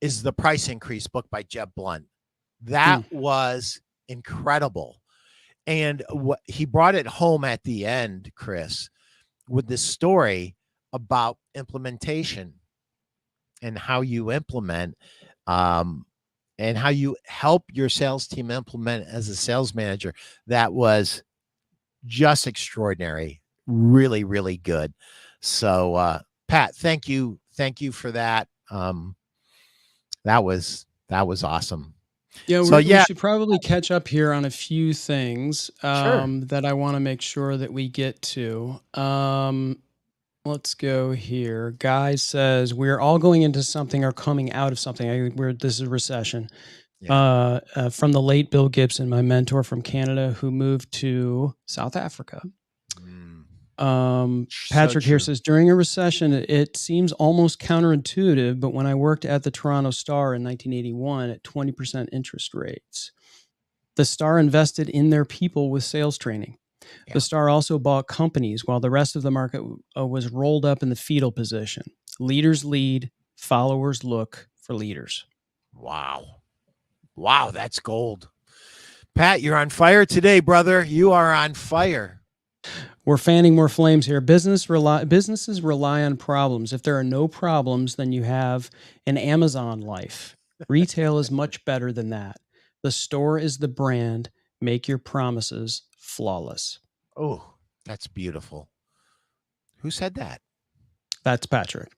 is the Price Increase book by Jeb Blunt. That was incredible. And what he brought it home at the end, Chris, with this story about implementation and how you implement, and how you help your sales team implement as a sales manager. That was just extraordinary. Really, really good. So, Pat, thank you for that. That was awesome. Yeah, So we should probably catch up here on a few things Sure. that I want to make sure that we get to. Let's go here. Guy says we're all going into something or coming out of something. This is recession. Yeah. From the late Bill Gibson, my mentor from Canada, who moved to South Africa. Patrick here says, during a recession, it seems almost counterintuitive, but when I worked at the Toronto Star in 1981 at 20% interest rates, the Star invested in their people with sales training. Yeah. The Star also bought companies while the rest of the market was rolled up in the fetal position. Leaders lead, followers look for leaders. Wow, that's gold. Pat, you're on fire today, brother. You are on fire. We're fanning more flames here. Businesses rely on problems. If there are no problems, then you have an Amazon life. Retail is much better than that. The store is the brand. Make your promises flawless. Oh, that's beautiful. Who said that? That's Patrick.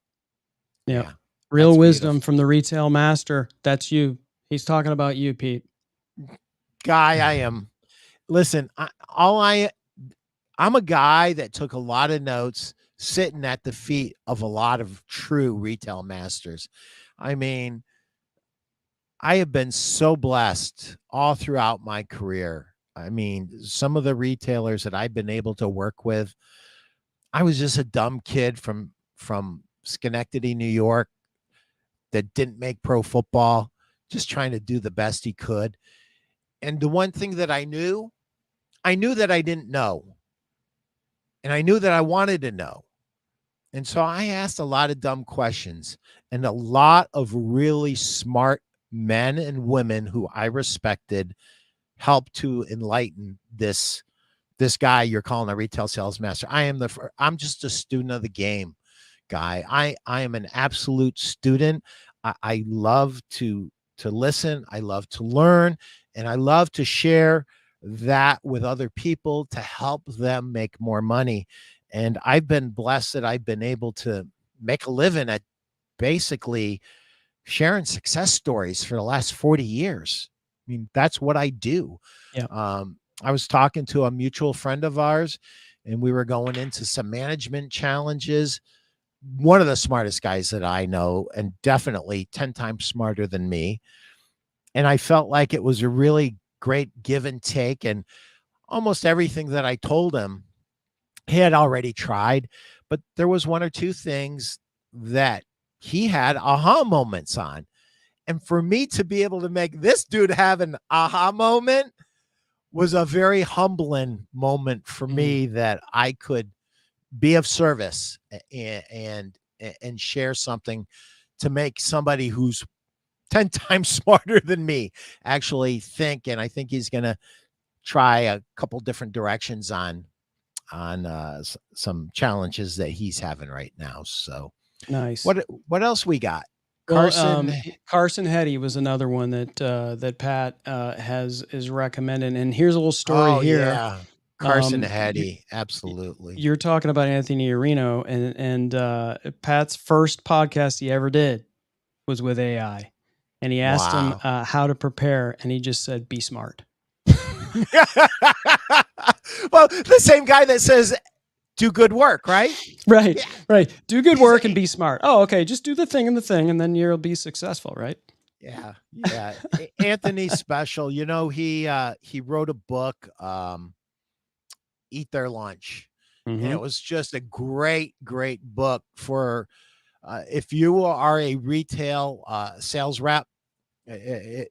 Yep. Yeah. Real wisdom beautiful. From the retail master. That's you. He's talking about you, Pete. Guy, I am. Listen, I'm a guy that took a lot of notes sitting at the feet of a lot of true retail masters. I mean, I have been so blessed all throughout my career. I mean, some of the retailers that I've been able to work with, I was just a dumb kid from Schenectady, New York, that didn't make pro football, just trying to do the best he could. And the one thing that I knew that I didn't know. And I knew that I wanted to know. And so I asked a lot of dumb questions, and a lot of really smart men and women who I respected helped to enlighten this guy you're calling a retail sales master. I'm just a student of the game, Guy. I am an absolute student. I love to listen. I love to learn, and I love to share that with other people to help them make more money. And I've been blessed that I've been able to make a living at basically sharing success stories for the last 40 years. I mean, that's what I do. Yeah. I was talking to a mutual friend of ours, and we were going into some management challenges. One of the smartest guys that I know, and definitely 10 times smarter than me. And I felt like it was a really great give and take, and almost everything that I told him he had already tried, but there was one or two things that he had aha moments on. And for me to be able to make this dude have an aha moment was a very humbling moment for me, that I could be of service and share something to make somebody who's 10 times smarter than me actually think. And I think he's going to try a couple different directions on some challenges that he's having right now. So nice. What else we got? Carson Hetty was another one that Pat is recommending. And here's a little story here. Yeah. Carson Hetty, absolutely. You're talking about Anthony Iannarino, and Pat's first podcast he ever did was with AI. And he asked him how to prepare, and he just said, be smart. Well, the same guy that says, do good work, right? Right, yeah. Right. Do good work and be smart. Oh, okay. Just do the thing, and then you'll be successful, right? Yeah. Yeah. Anthony's special. You know, he wrote a book. eat their lunch. And Mm-hmm. it was just a great, great book for if you are a retail sales rep,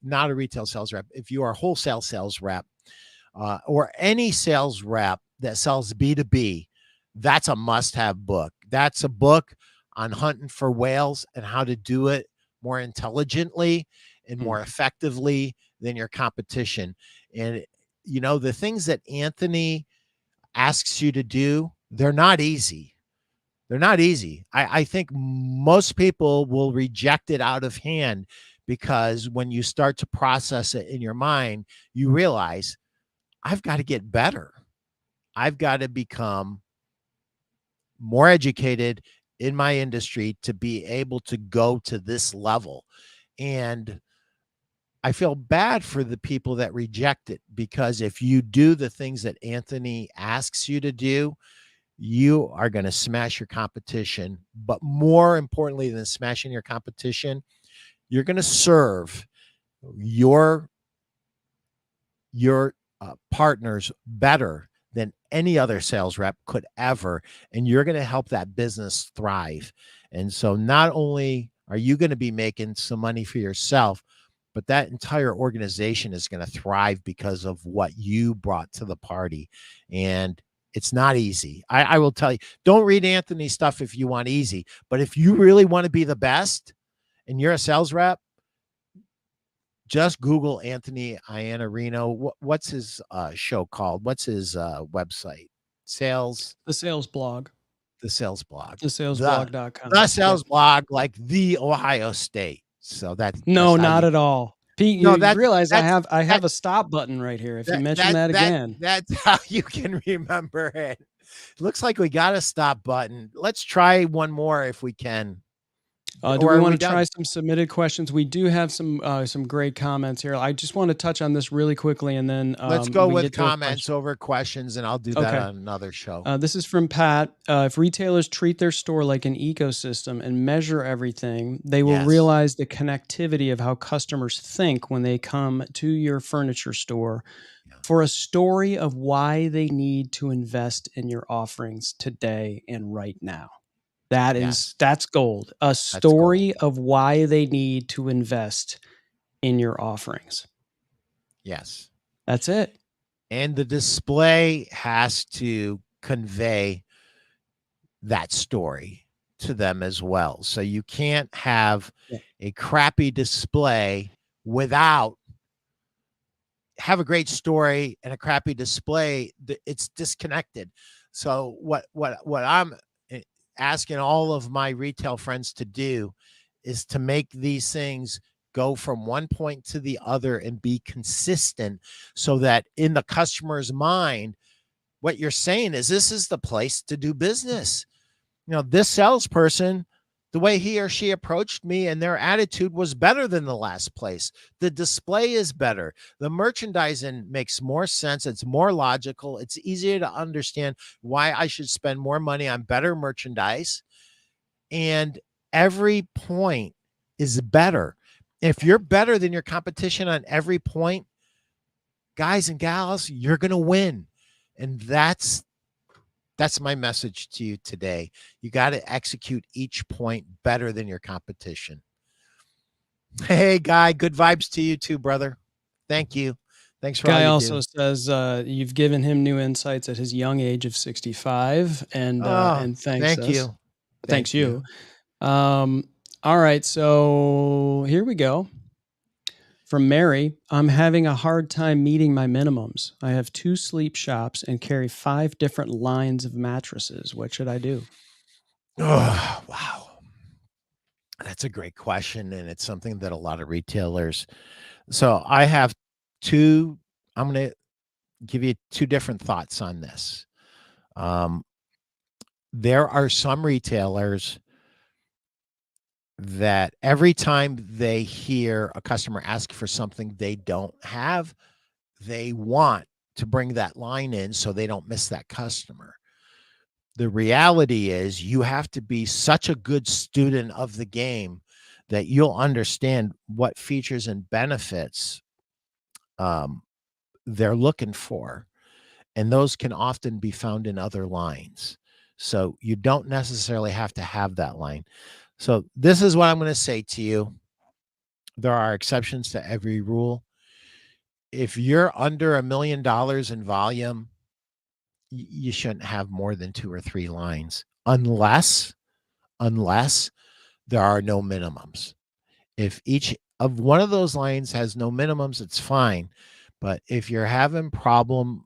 not a retail sales rep, if you are a wholesale sales rep or any sales rep that sells B2B, that's a must have book. That's a book on hunting for whales and how to do it more intelligently and more effectively than your competition. And, you know, the things that Anthony asks you to do, they're not easy. They're not easy. I think most people will reject it out of hand because when you start to process it in your mind, you realize I've got to get better. I've got to become more educated in my industry to be able to go to this level. And I feel bad for the people that reject it because if you do the things that Anthony asks you to do, you are going to smash your competition. But more importantly than smashing your competition, you're going to serve your partners better than any other sales rep could ever, and you're going to help that business thrive. And so not only are you going to be making some money for yourself, but that entire organization is going to thrive because of what you brought to the party. And it's not easy. I will tell you, don't read Anthony's stuff if you want easy, but if you really want to be the best and you're a sales rep, just Google Anthony Iannarino. What's his show called? What's his website? Sales, The sales blog, the sales blog, the thesalesblog.com. Yep. sales blog, like the Ohio State. So that's No, how not you at all. Pete, no you realize I that's have I that have a stop button right here. If you that mention that that that again. that's how you can remember it. Looks like we got a stop button. Let's try one more if we can. Do Or we are want we to try done? some submitted questions? We do have some great comments here. I just want to touch on this really quickly, and then Let's go we can with get to a comments question. over questions, and I'll do that Okay. on another show. This is from Pat. If retailers treat their store like an ecosystem and measure everything, they will Yes. realize the connectivity of how customers think when they come to your furniture store for a story of why they need to invest in your offerings today and right now. Yes. That's gold. A That's gold. story of why they need to invest in your offerings. Yes. That's it. And the display has to convey that story to them as well. So you can't have Yeah. a crappy display without have a great story and a crappy display. It's disconnected. So what I'm asking all of my retail friends to do is to make these things go from one point to the other and be consistent so that in the customer's mind, what you're saying is this is the place to do business. You know, this salesperson, the way he or she approached me and their attitude was better than the last place. The display is better. The merchandising makes more sense. It's more logical. It's easier to understand why I should spend more money on better merchandise. And every point is better. If you're better than your competition on every point, guys and gals, you're going to win. And that's my message to you today. You got to execute each point better than your competition. Hey, Guy, good vibes to you too, brother. Thank you. Thanks for all Guy you also do. says you've given him new insights at his young age of 65, and thanks thank us. you. Thanks Thank you. All right, so here we go. From Mary, I'm having a hard time meeting my minimums. I have 2 sleep shops and carry 5 different lines of mattresses. What should I do? Oh, wow. That's a great question. And it's something that a lot of retailers. So I have I'm going to give you 2 different thoughts on this. There are some retailers that every time they hear a customer ask for something they don't have, they want to bring that line in so they don't miss that customer. The reality is you have to be such a good student of the game that you'll understand what features and benefits they're looking for. and those can often be found in other lines. So you don't necessarily have to have that line. So this is what I'm going to say to you. There are exceptions to every rule. If you're under $1 million in volume, you shouldn't have more than 2 or 3 lines unless there are no minimums. If each of one of those lines has no minimums, it's fine. But if you're having problem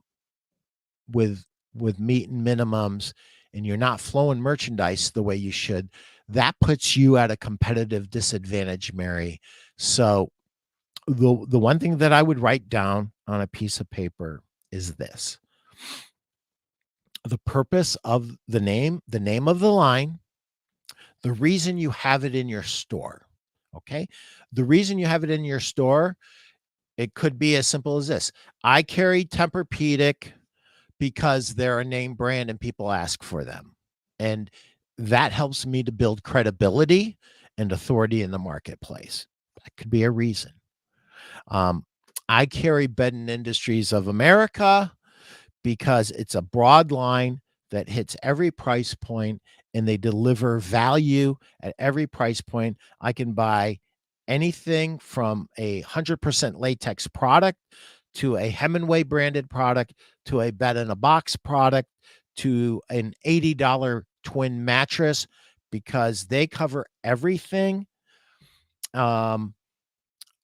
with meeting minimums and you're not flowing merchandise the way you should, that puts you at a competitive disadvantage, Mary. So the one thing that I would write down on a piece of paper is this: the purpose of the name of the line, the reason you have it in your store. Okay. The reason you have it in your store, it could be as simple as this: I carry Tempur-Pedic because they're a name brand and people ask for them. And that helps me to build credibility and authority in the marketplace. That could be a reason. I carry Bed and Industries of America because it's a broad line that hits every price point and they deliver value at every price point. I can buy anything from a 100% latex product to a Hemingway branded product to a bed in a box product to an $80 twin mattress because they cover everything.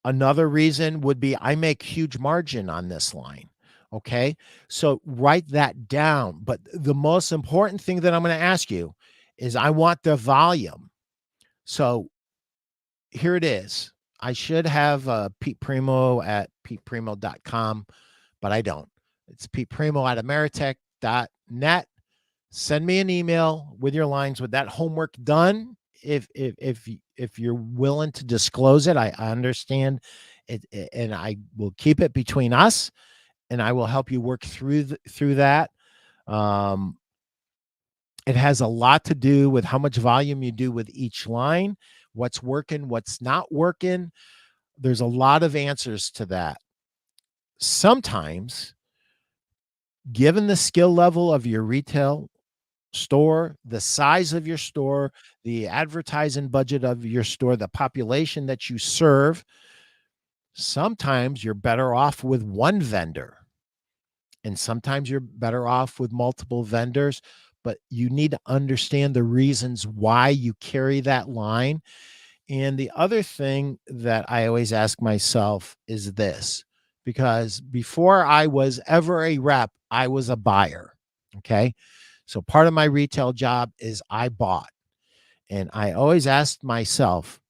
Another reason would be I make huge margin on this line. Okay. So write that down. But the most important thing that I'm going to ask you is I want the volume. So here it is. I should have Pete Primeau at peteprimeau.com, but I don't. It's Pete Primeau at ameritech.net. Send me an email with your lines with that homework done. If you're willing to disclose it, I understand it, and I will keep it between us, and I will help you work through that. It has a lot to do with how much volume you do with each line, what's working, what's not working. There's a lot of answers to that. Sometimes, given the skill level of your retail store, the size of your store, the advertising budget of your store, the population that you serve, sometimes you're better off with one vendor. And sometimes you're better off with multiple vendors, but you need to understand the reasons why you carry that line. And the other thing that I always ask myself is this: because before I was ever a rep, I was a buyer. Okay. So part of my retail job is I bought. And I always asked myself,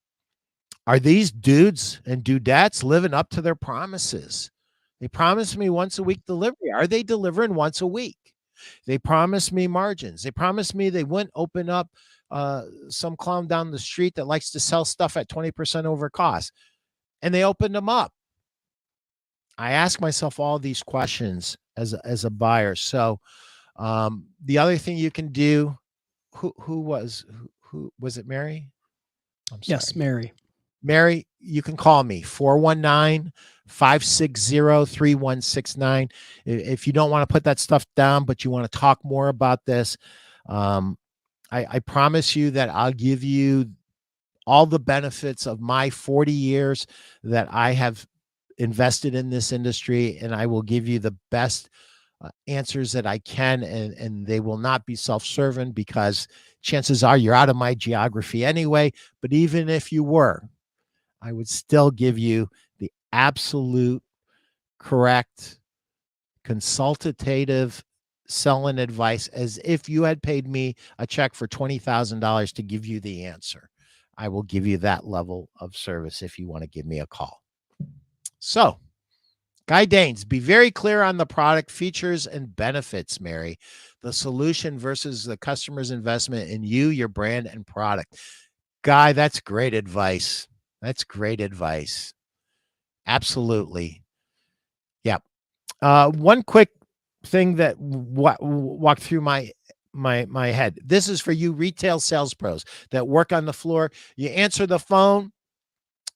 are these dudes and dudettes living up to their promises? They promised me once a week delivery. Are they delivering once a week? They promised me margins. They promised me they wouldn't open up some clown down the street that likes to sell stuff at 20% over cost. And they opened them up. I ask myself all these questions as a buyer. So the other thing you can do, who was it, Mary? I'm sorry. Yes, Mary. Mary, you can call me 419-560-3169. If you don't want to put that stuff down, but you want to talk more about this, I promise you that I'll give you all the benefits of my 40 years that I have invested in this industry, and I will give you the best answers that I can, and they will not be self-serving because chances are you're out of my geography anyway. But even if you were, I would still give you the absolute correct consultative selling advice as if you had paid me a check for $20,000 to give you the answer. I will give you that level of service if you want to give me a call. So, Guy Danes, be very clear on the product features and benefits, Mary. The solution versus the customer's investment in you, your brand, and product. Guy, that's great advice. That's great advice. Absolutely. Yeah. One quick thing that walked through my head. This is for you retail sales pros that work on the floor. You answer the phone.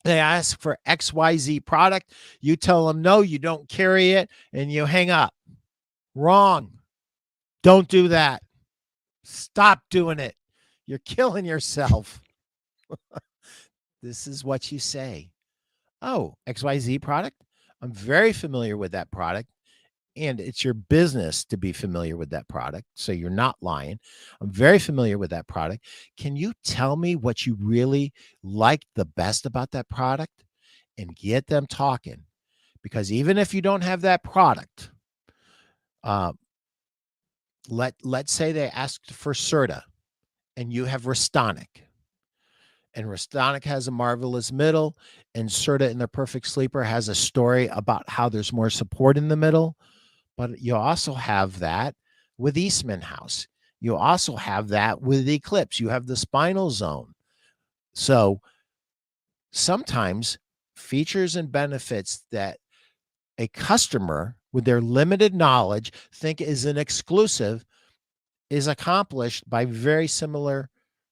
They ask for XYZ product. You tell them no, you don't carry it, and you hang up. Wrong. Don't do that. Stop doing it. You're killing yourself. This is what you say. Oh, XYZ product? I'm very familiar with that product. And it's your business to be familiar with that product. So you're not lying. I'm very familiar with that product. Can you tell me what you really like the best about that product? And get them talking. Because even if you don't have that product, uh, let's say they asked for Serta and you have Restonic. And Restonic has a marvelous middle, and Serta in the Perfect Sleeper has a story about how there's more support in the middle. But you also have that with Eastman House. You also have that with Eclipse. You have the spinal zone. So sometimes features and benefits that a customer with their limited knowledge think is an exclusive is accomplished by very similar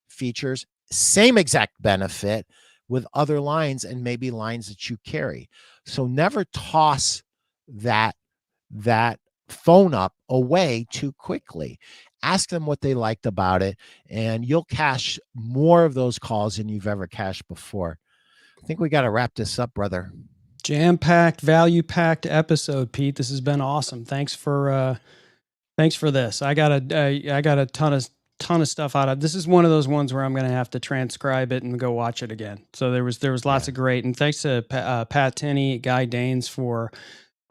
features, same exact benefit with other lines and maybe lines that you carry. So never toss that phone up away too quickly. Ask them what they liked about it, and you'll cash more of those calls than you've ever cashed before. I think we got to wrap this up, brother. Jam-packed, value-packed episode, Pete. This has been awesome. Thanks for this. I got a ton of stuff out of this. Is one of those ones where I'm going to have to transcribe it and go watch it again. So there was lots of great, and thanks to Pat Tenney, Guy Danes for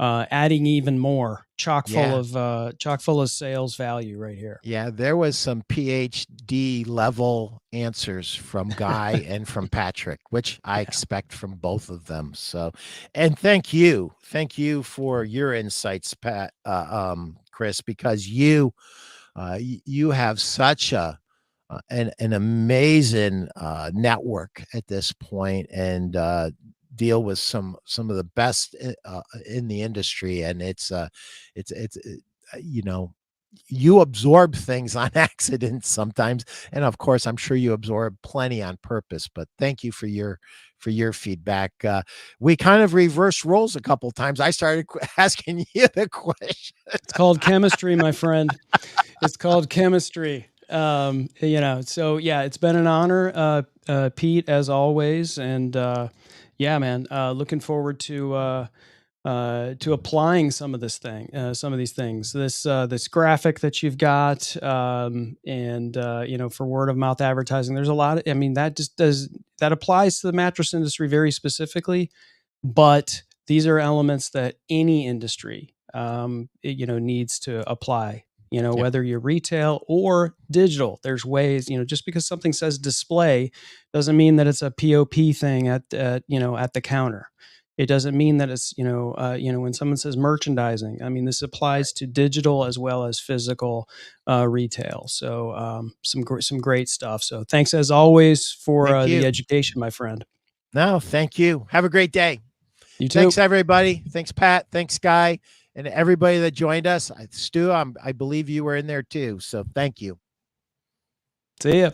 adding even more chock full of sales value right here. Yeah, there was some PhD level answers from Guy and from Patrick, which I expect from both of them. So, and thank you for your insights, Pat, Chris, because you have such an amazing network at this point, and deal with some of the best in the industry, and it's you know, you absorb things on accident sometimes, and of course I'm sure you absorb plenty on purpose, but thank you for your feedback. We kind of reversed roles a couple times. I started asking you the question. It's called chemistry, my friend. It's called chemistry. So yeah, it's been an honor, Pete, as always. And yeah, man, looking forward to applying some of these things, this graphic that you've got, and for word of mouth advertising, there's a lot. That applies to the mattress industry very specifically, but these are elements that any industry, needs to apply. Whether you're retail or digital, there's ways. Just because something says display doesn't mean that it's a POP thing at the counter. It doesn't mean that it's when someone says merchandising. I mean, this applies to digital as well as physical retail. So some great stuff. So thanks as always for the education, my friend. No, thank you. Have a great day. You too. Thanks, everybody. Thanks, Pat. Thanks, Guy. And everybody that joined us. Stu, I believe you were in there too. So thank you. See ya.